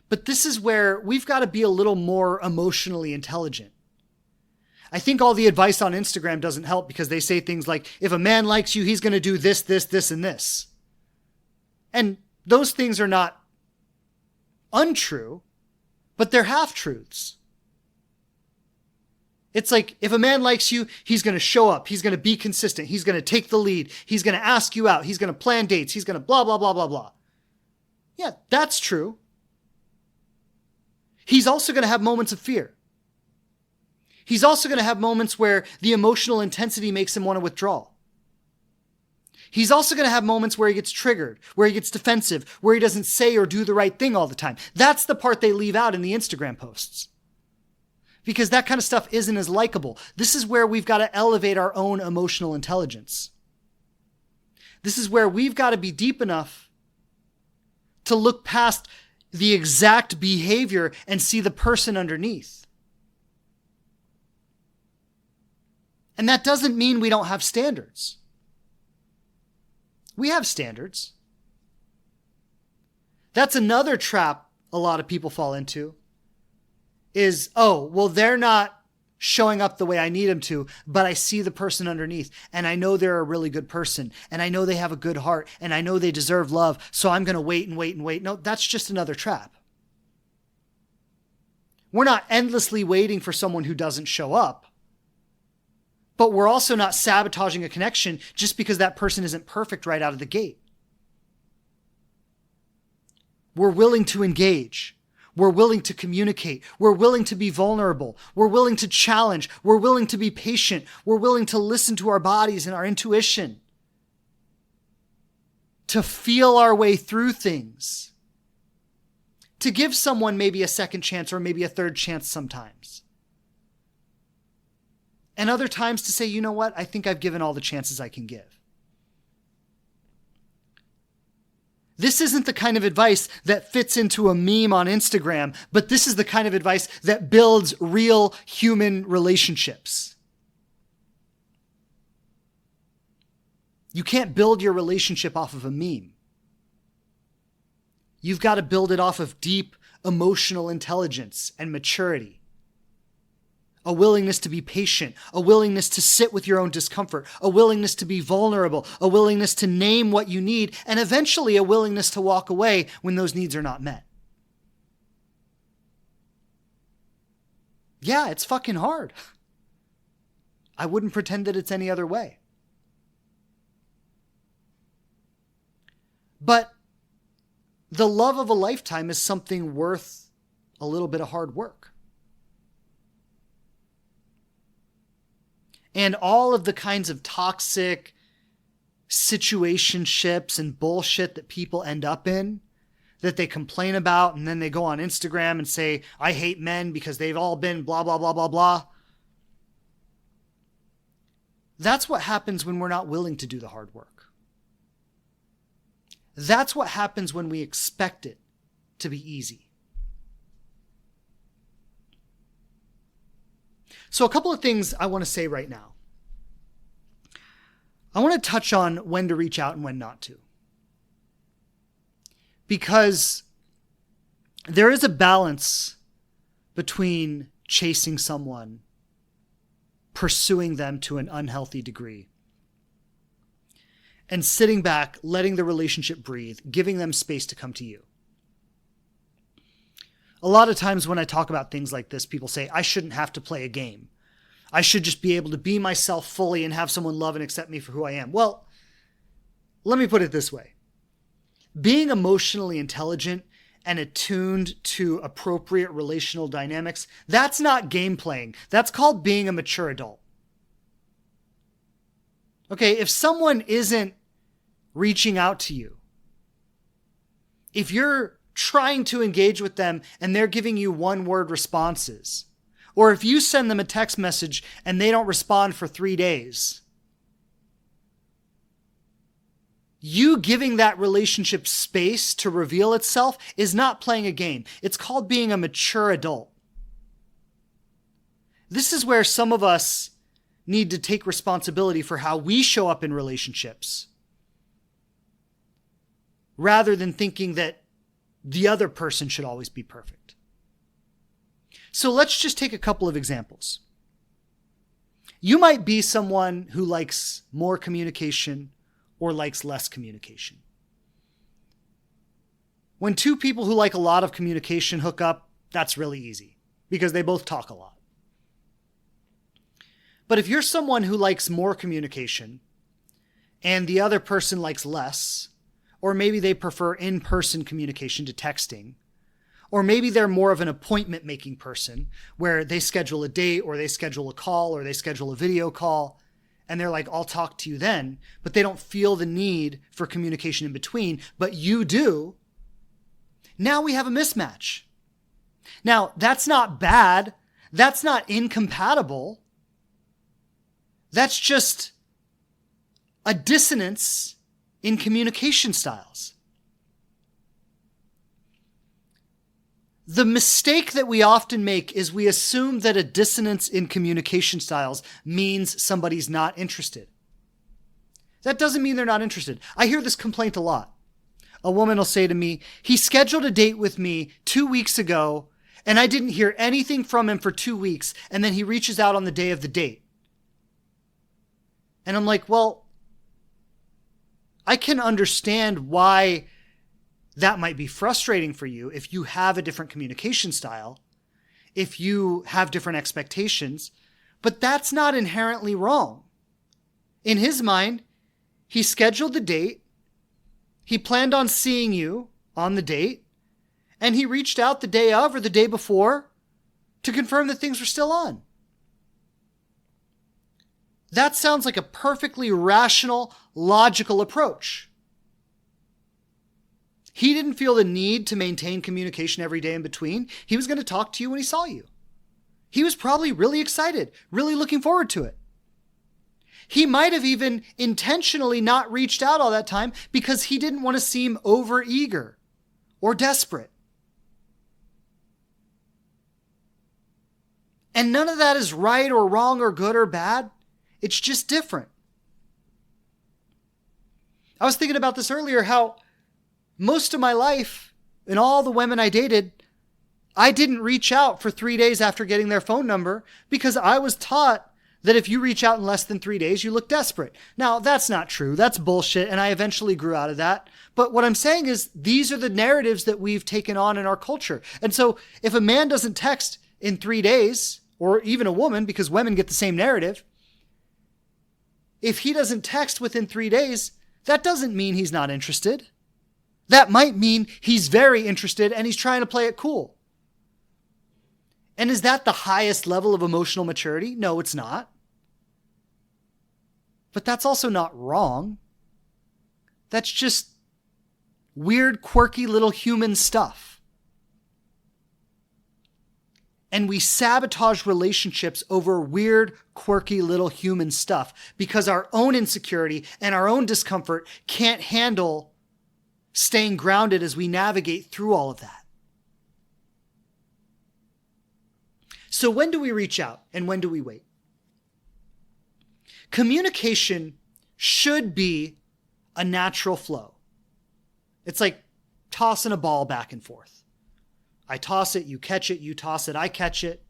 But this is where we've got to be a little more emotionally intelligent. I think all the advice on Instagram doesn't help because they say things like, if a man likes you, he's going to do this, this, this, and this. And those things are not untrue, but they're half-truths. It's like, if a man likes you, he's going to show up. He's going to be consistent. He's going to take the lead. He's going to ask you out. He's going to plan dates. He's going to blah, blah, blah, blah, blah. Yeah, that's true. He's also going to have moments of fear. He's also going to have moments where the emotional intensity makes him want to withdraw. He's also going to have moments where he gets triggered, where he gets defensive, where he doesn't say or do the right thing all the time. That's the part they leave out in the Instagram posts. Because that kind of stuff isn't as likable. This is where we've got to elevate our own emotional intelligence. This is where we've got to be deep enough to look past the exact behavior and see the person underneath. And that doesn't mean we don't have standards. We have standards. That's another trap a lot of people fall into is, oh, well, they're not showing up the way I need them to, but I see the person underneath and I know they're a really good person and I know they have a good heart and I know they deserve love. So I'm going to wait and wait and wait. No, that's just another trap. We're not endlessly waiting for someone who doesn't show up. But we're also not sabotaging a connection just because that person isn't perfect right out of the gate. We're willing to engage. We're willing to communicate. We're willing to be vulnerable. We're willing to challenge. We're willing to be patient. We're willing to listen to our bodies and our intuition. To feel our way through things. To give someone maybe a second chance or maybe a third chance sometimes. And other times to say, you know what? I think I've given all the chances I can give. This isn't the kind of advice that fits into a meme on Instagram, but this is the kind of advice that builds real human relationships. You can't build your relationship off of a meme. You've got to build it off of deep emotional intelligence and maturity. A willingness to be patient, a willingness to sit with your own discomfort, a willingness to be vulnerable, a willingness to name what you need, and eventually a willingness to walk away when those needs are not met. Yeah, it's fucking hard. I wouldn't pretend that it's any other way. But the love of a lifetime is something worth a little bit of hard work. And all of the kinds of toxic situationships and bullshit that people end up in, that they complain about, and then they go on Instagram and say, I hate men because they've all been blah, blah, blah, blah, blah. That's what happens when we're not willing to do the hard work. That's what happens when we expect it to be easy. So a couple of things I want to say right now. I want to touch on when to reach out and when not to. Because there is a balance between chasing someone, pursuing them to an unhealthy degree, and sitting back, letting the relationship breathe, giving them space to come to you. A lot of times when I talk about things like this, people say, I shouldn't have to play a game. I should just be able to be myself fully and have someone love and accept me for who I am. Well, let me put it this way. Being emotionally intelligent and attuned to appropriate relational dynamics, that's not game playing. That's called being a mature adult. Okay, if someone isn't reaching out to you, if you're trying to engage with them and they're giving you one-word responses, or if you send them a text message and they don't respond for 3 days, you giving that relationship space to reveal itself is not playing a game. It's called being a mature adult. This is where some of us need to take responsibility for how we show up in relationships, rather than thinking that the other person should always be perfect. So let's just take a couple of examples. You might be someone who likes more communication or likes less communication. When two people who like a lot of communication hook up, that's really easy because they both talk a lot. But if you're someone who likes more communication and the other person likes less, or maybe they prefer in-person communication to texting, or maybe they're more of an appointment-making person where they schedule a date or they schedule a call or they schedule a video call and they're like, I'll talk to you then, but they don't feel the need for communication in between, but you do. Now we have a mismatch. Now, that's not bad. That's not incompatible. That's just a dissonance in communication styles. The mistake that we often make is we assume that a dissonance in communication styles means somebody's not interested. That doesn't mean they're not interested. I hear this complaint a lot. A woman will say to me, he scheduled a date with me 2 weeks ago, and I didn't hear anything from him for 2 weeks, and then he reaches out on the day of the date. And I'm like, well, I can understand why that might be frustrating for you if you have a different communication style, if you have different expectations, but that's not inherently wrong. In his mind, he scheduled the date, he planned on seeing you on the date, and he reached out the day of or the day before to confirm that things were still on. That sounds like a perfectly rational, logical approach. He didn't feel the need to maintain communication every day in between. He was going to talk to you when he saw you. He was probably really excited, really looking forward to it. He might have even intentionally not reached out all that time because he didn't want to seem overeager or desperate. And none of that is right or wrong or good or bad. It's just different. I was thinking about this earlier, how most of my life, and all the women I dated, I didn't reach out for 3 days after getting their phone number because I was taught that if you reach out in less than 3 days, you look desperate. Now, that's not true. That's bullshit, and I eventually grew out of that. But what I'm saying is these are the narratives that we've taken on in our culture. And so if a man doesn't text in 3 days or even a woman, because women get the same narrative. If he doesn't text within 3 days, that doesn't mean he's not interested. That might mean he's very interested and he's trying to play it cool. And is that the highest level of emotional maturity? No, it's not. But that's also not wrong. That's just weird, quirky little human stuff. And we sabotage relationships over weird, quirky little human stuff because our own insecurity and our own discomfort can't handle staying grounded as we navigate through all of that. So when do we reach out and when do we wait? Communication should be a natural flow. It's like tossing a ball back and forth. I toss it, you catch it, you toss it, I catch it.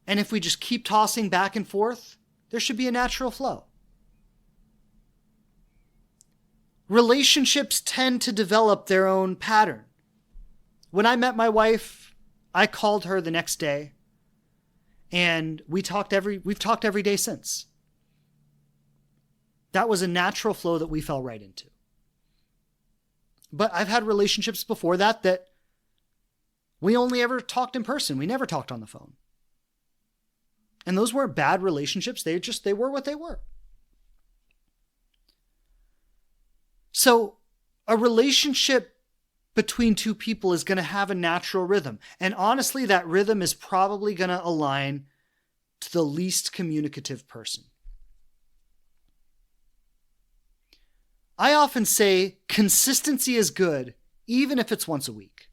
And if we just keep tossing back and forth, there should be a natural flow. Relationships tend to develop their own pattern. When I met my wife, I called her the next day and we've talked every day since. That was a natural flow that we fell right into. But I've had relationships before that we only ever talked in person. We never talked on the phone. And those weren't bad relationships. They were what they were. So a relationship between two people is going to have a natural rhythm. And honestly, that rhythm is probably going to align to the least communicative person. I often say consistency is good, even if it's once a week.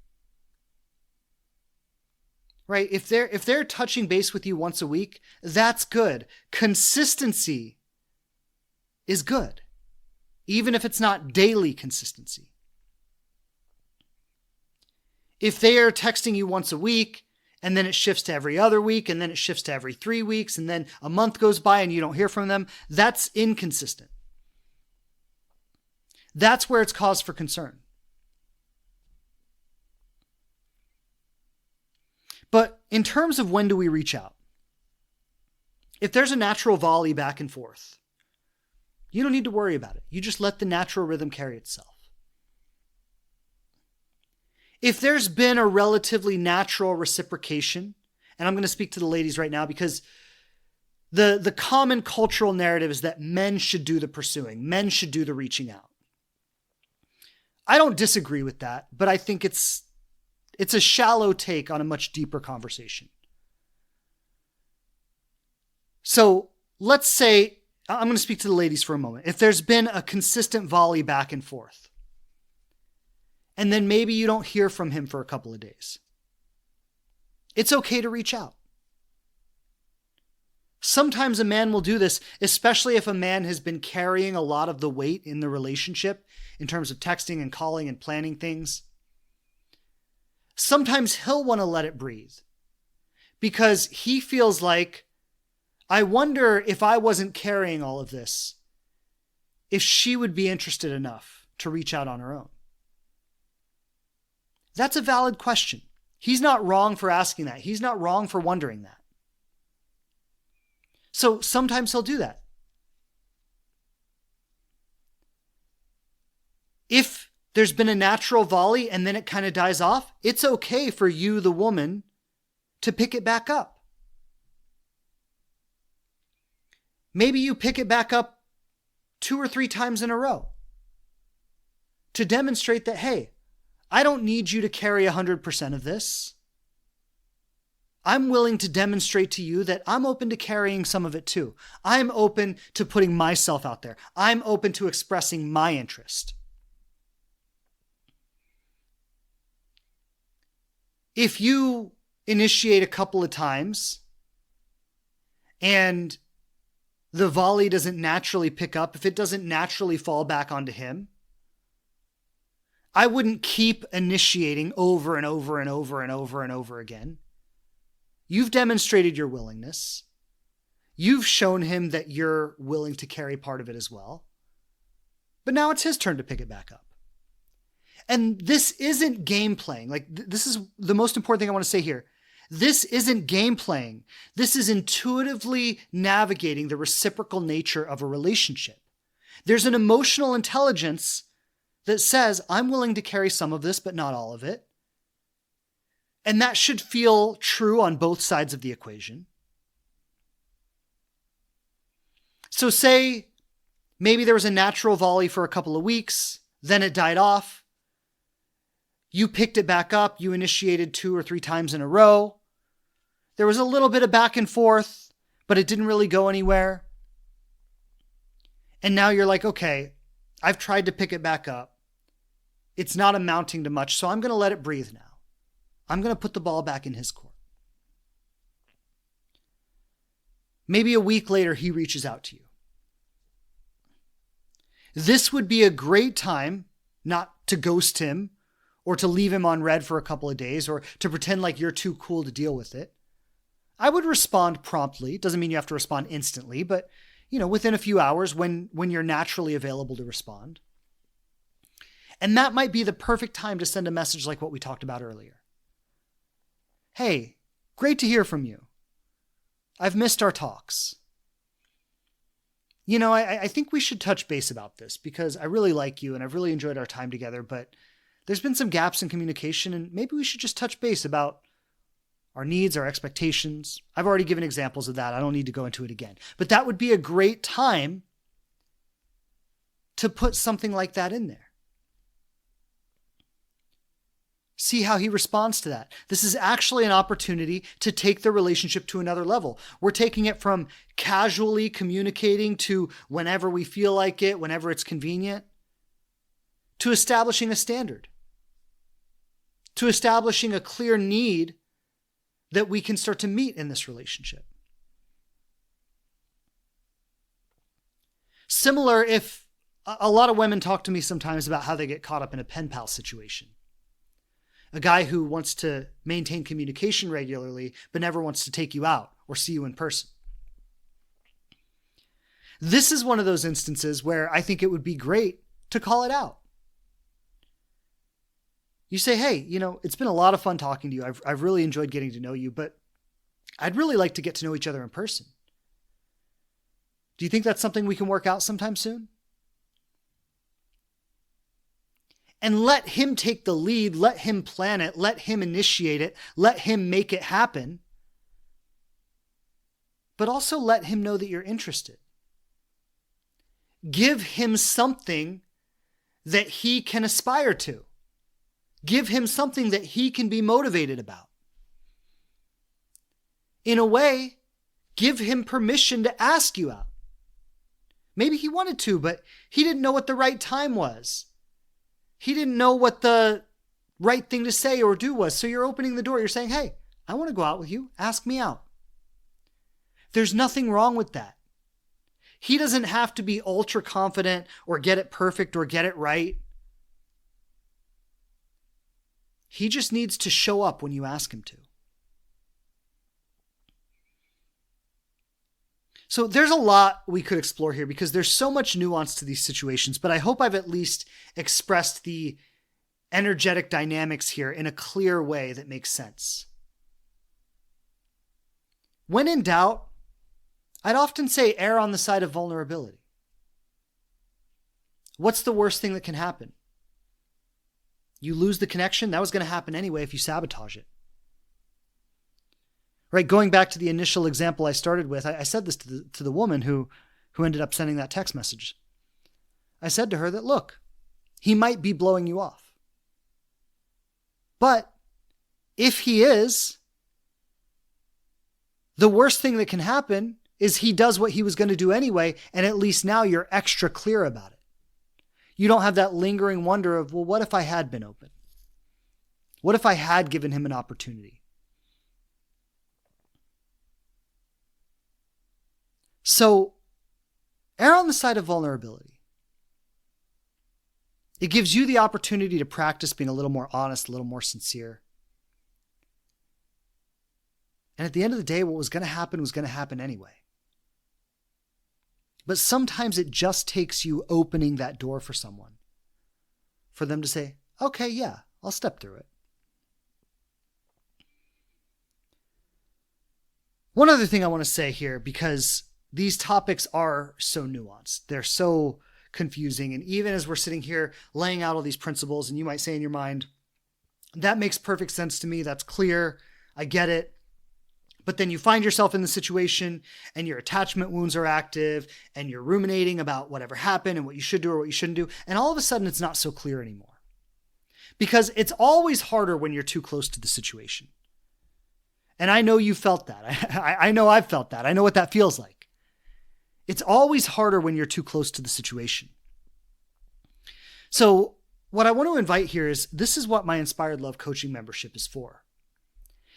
Right? If they're touching base with you once a week, that's good. Consistency is good, even if it's not daily consistency. If they are texting you once a week, and then it shifts to every other week, and then it shifts to every 3 weeks, and then a month goes by and you don't hear from them, that's inconsistent. That's where it's cause for concern. But in terms of when do we reach out? If there's a natural volley back and forth, you don't need to worry about it. You just let the natural rhythm carry itself. If there's been a relatively natural reciprocation, and I'm going to speak to the ladies right now because the common cultural narrative is that men should do the pursuing. Men should do the reaching out. I don't disagree with that, but I think it's a shallow take on a much deeper conversation. So let's say, I'm going to speak to the ladies for a moment. If there's been a consistent volley back and forth, and then maybe you don't hear from him for a couple of days, it's okay to reach out. Sometimes a man will do this, especially if a man has been carrying a lot of the weight in the relationship in terms of texting and calling and planning things. Sometimes he'll want to let it breathe because he feels like, I wonder if I wasn't carrying all of this, if she would be interested enough to reach out on her own. That's a valid question. He's not wrong for asking that. He's not wrong for wondering that. So sometimes he'll do that. If there's been a natural volley and then it kind of dies off, it's okay for you, the woman, to pick it back up. Maybe you pick it back up 2 or 3 times in a row to demonstrate that, hey, I don't need you to carry 100% of this. I'm willing to demonstrate to you that I'm open to carrying some of it too. I'm open to putting myself out there. I'm open to expressing my interest. If you initiate a couple of times and the volley doesn't naturally pick up, if it doesn't naturally fall back onto him, I wouldn't keep initiating over and over and over and over and over again. You've demonstrated your willingness. You've shown him that you're willing to carry part of it as well. But now it's his turn to pick it back up. And this isn't game playing. Like, this is the most important thing I want to say here. This isn't game playing. This is intuitively navigating the reciprocal nature of a relationship. There's an emotional intelligence that says, I'm willing to carry some of this, but not all of it. And that should feel true on both sides of the equation. So say maybe there was a natural volley for a couple of weeks, then it died off. You picked it back up. You initiated 2 or 3 times in a row. There was a little bit of back and forth, but it didn't really go anywhere. And now you're like, okay, I've tried to pick it back up. It's not amounting to much, so I'm going to let it breathe now. I'm going to put the ball back in his court. Maybe a week later, he reaches out to you. This would be a great time not to ghost him or to leave him on red for a couple of days or to pretend like you're too cool to deal with it. I would respond promptly. Doesn't mean you have to respond instantly, but within a few hours when you're naturally available to respond. And that might be the perfect time to send a message like what we talked about earlier. Hey, great to hear from you. I've missed our talks. I think we should touch base about this because I really like you and I've really enjoyed our time together, but there's been some gaps in communication and maybe we should just touch base about our needs, our expectations. I've already given examples of that. I don't need to go into it again. But that would be a great time to put something like that in there. See how he responds to that. This is actually an opportunity to take the relationship to another level. We're taking it from casually communicating to whenever we feel like it, whenever it's convenient, to establishing a standard, to establishing a clear need that we can start to meet in this relationship. Similar, if a lot of women talk to me sometimes about how they get caught up in a pen pal situation. A guy who wants to maintain communication regularly, but never wants to take you out or see you in person. This is one of those instances where I think it would be great to call it out. You say, hey, it's been a lot of fun talking to you. I've really enjoyed getting to know you, but I'd really like to get to know each other in person. Do you think that's something we can work out sometime soon? And let him take the lead, let him plan it, let him initiate it, let him make it happen. But also let him know that you're interested. Give him something that he can aspire to. Give him something that he can be motivated about. In a way, give him permission to ask you out. Maybe he wanted to, but he didn't know what the right time was. He didn't know what the right thing to say or do was. So you're opening the door. You're saying, hey, I want to go out with you. Ask me out. There's nothing wrong with that. He doesn't have to be ultra confident or get it perfect or get it right. He just needs to show up when you ask him to. So there's a lot we could explore here because there's so much nuance to these situations, but I hope I've at least expressed the energetic dynamics here in a clear way that makes sense. When in doubt, I'd often say err on the side of vulnerability. What's the worst thing that can happen? You lose the connection? That was going to happen anyway if you sabotage it. Right, going back to the initial example I started with, I said this to the woman who ended up sending that text message. I said to her that, look, he might be blowing you off. But if he is, the worst thing that can happen is he does what he was going to do anyway, and at least now you're extra clear about it. You don't have that lingering wonder of, well, what if I had been open? What if I had given him an opportunity? So, err on the side of vulnerability. It gives you the opportunity to practice being a little more honest, a little more sincere. And at the end of the day, what was going to happen anyway. But sometimes it just takes you opening that door for someone, for them to say, okay, yeah, I'll step through it. One other thing I want to say here, because these topics are so nuanced, they're so confusing. And even as we're sitting here laying out all these principles, and you might say in your mind, that makes perfect sense to me. That's clear. I get it. But then you find yourself in the situation and your attachment wounds are active and you're ruminating about whatever happened and what you should do or what you shouldn't do. And all of a sudden it's not so clear anymore, because it's always harder when you're too close to the situation. And I know you felt that. I know I've felt that. I know what that feels like. It's always harder when you're too close to the situation. So what I want to invite here is, this is what my Inspired Love coaching membership is for.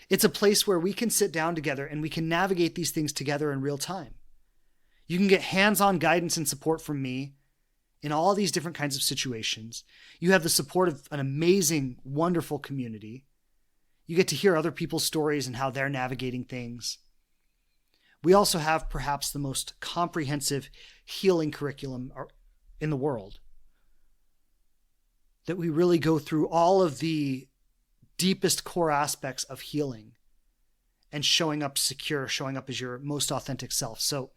It's a place where we can sit down together and we can navigate these things together in real time. You can get hands-on guidance and support from me in all these different kinds of situations. You have the support of an amazing, wonderful community. You get to hear other people's stories and how they're navigating things. We also have perhaps the most comprehensive healing curriculum in the world, that we really go through all of the deepest core aspects of healing and showing up secure, showing up as your most authentic self. So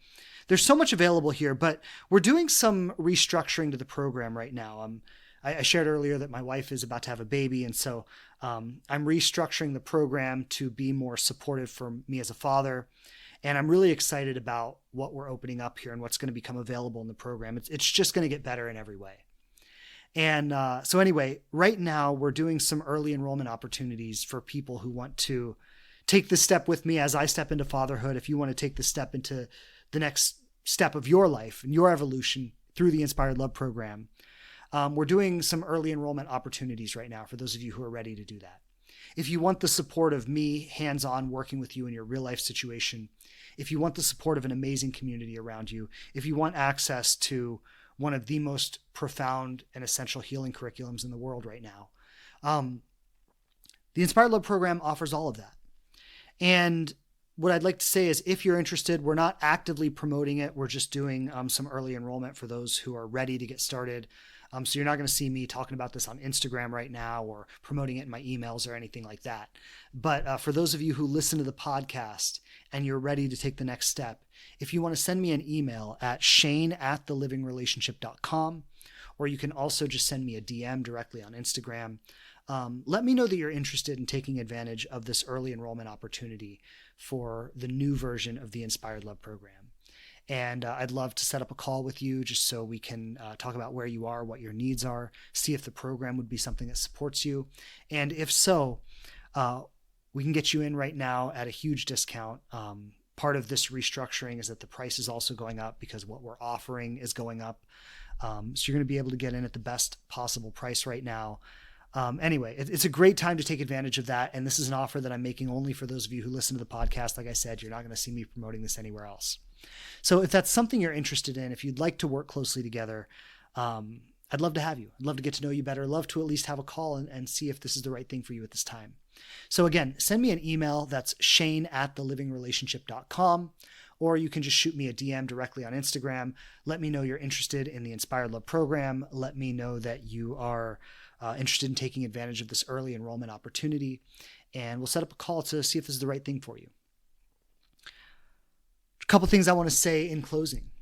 there's so much available here, but we're doing some restructuring to the program right now. I shared earlier that my wife is about to have a baby, and so I'm restructuring the program to be more supportive for me as a father. And I'm really excited about what we're opening up here and what's going to become available in the program. It's just going to get better in every way. And so anyway, right now we're doing some early enrollment opportunities for people who want to take the step with me as I step into fatherhood. If you want to take the step into the next step of your life and your evolution through the Inspired Love program, we're doing some early enrollment opportunities right now for those of you who are ready to do that. If you want the support of me hands-on working with you in your real life situation, if you want the support of an amazing community around you, if you want access to one of the most profound and essential healing curriculums in the world right now, the Inspired Love program offers all of that. And what I'd like to say is, if you're interested, we're not actively promoting it. We're just doing some early enrollment for those who are ready to get started. So you're not going to see me talking about this on Instagram right now or promoting it in my emails or anything like that. But for those of you who listen to the podcast and you're ready to take the next step, if you want to send me an email at shane@thelivingrelationship.com, or you can also just send me a DM directly on Instagram. Let me know that you're interested in taking advantage of this early enrollment opportunity for the new version of the Inspired Love program. And I'd love to set up a call with you just so we can talk about where you are, what your needs are, see if the program would be something that supports you. And if so, we can get you in right now at a huge discount. Part of this restructuring is that the price is also going up because what we're offering is going up. So you're going to be able to get in at the best possible price right now. Anyway, it's a great time to take advantage of that. And this is an offer that I'm making only for those of you who listen to the podcast. Like I said, you're not going to see me promoting this anywhere else. So if that's something you're interested in, if you'd like to work closely together, I'd love to have you. I'd love to get to know you better. I'd love to at least have a call and see if this is the right thing for you at this time. So again, send me an email. That's shane@thelivingrelationship.com, or you can just shoot me a DM directly on Instagram. Let me know you're interested in the Inspired Love program. Let me know that you are interested in taking advantage of this early enrollment opportunity, and we'll set up a call to see if this is the right thing for you. A couple things I want to say in closing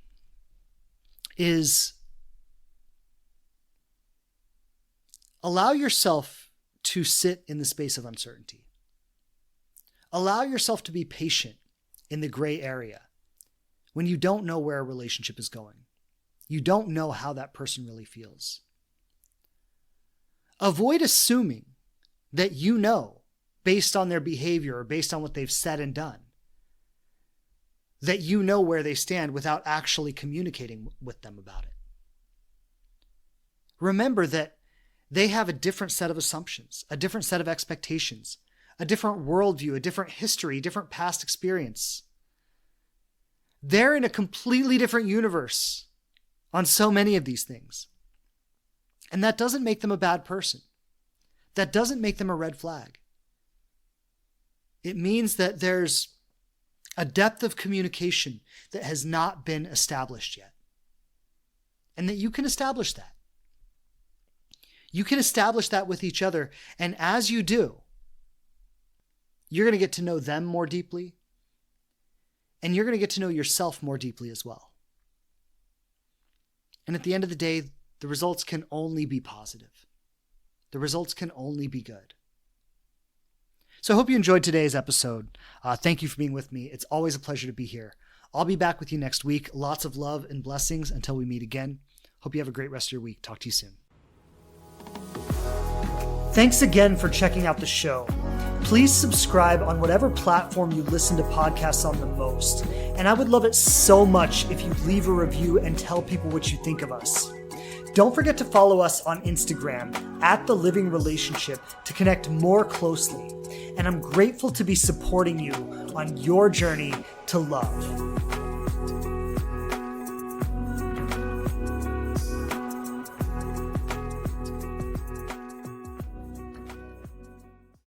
is allow yourself to sit in the space of uncertainty. Allow yourself to be patient in the gray area when you don't know where a relationship is going. You don't know how that person really feels. Avoid assuming that you know, based on their behavior or based on what they've said and done, that you know where they stand without actually communicating with them about it. Remember that they have a different set of assumptions, a different set of expectations, a different worldview, a different history, different past experience. They're in a completely different universe on so many of these things. And that doesn't make them a bad person. That doesn't make them a red flag. It means that there's a depth of communication that has not been established yet. And that you can establish that. You can establish that with each other. And as you do, you're going to get to know them more deeply. And you're going to get to know yourself more deeply as well. And at the end of the day, the results can only be positive. The results can only be good. So I hope you enjoyed today's episode. Thank you for being with me. It's always a pleasure to be here. I'll be back with you next week. Lots of love and blessings until we meet again. Hope you have a great rest of your week. Talk to you soon. Thanks again for checking out the show. Please subscribe on whatever platform you listen to podcasts on the most. And I would love it so much if you leave a review and tell people what you think of us. Don't forget to follow us on Instagram @TheLivingRelationship to connect more closely. And I'm grateful to be supporting you on your journey to love.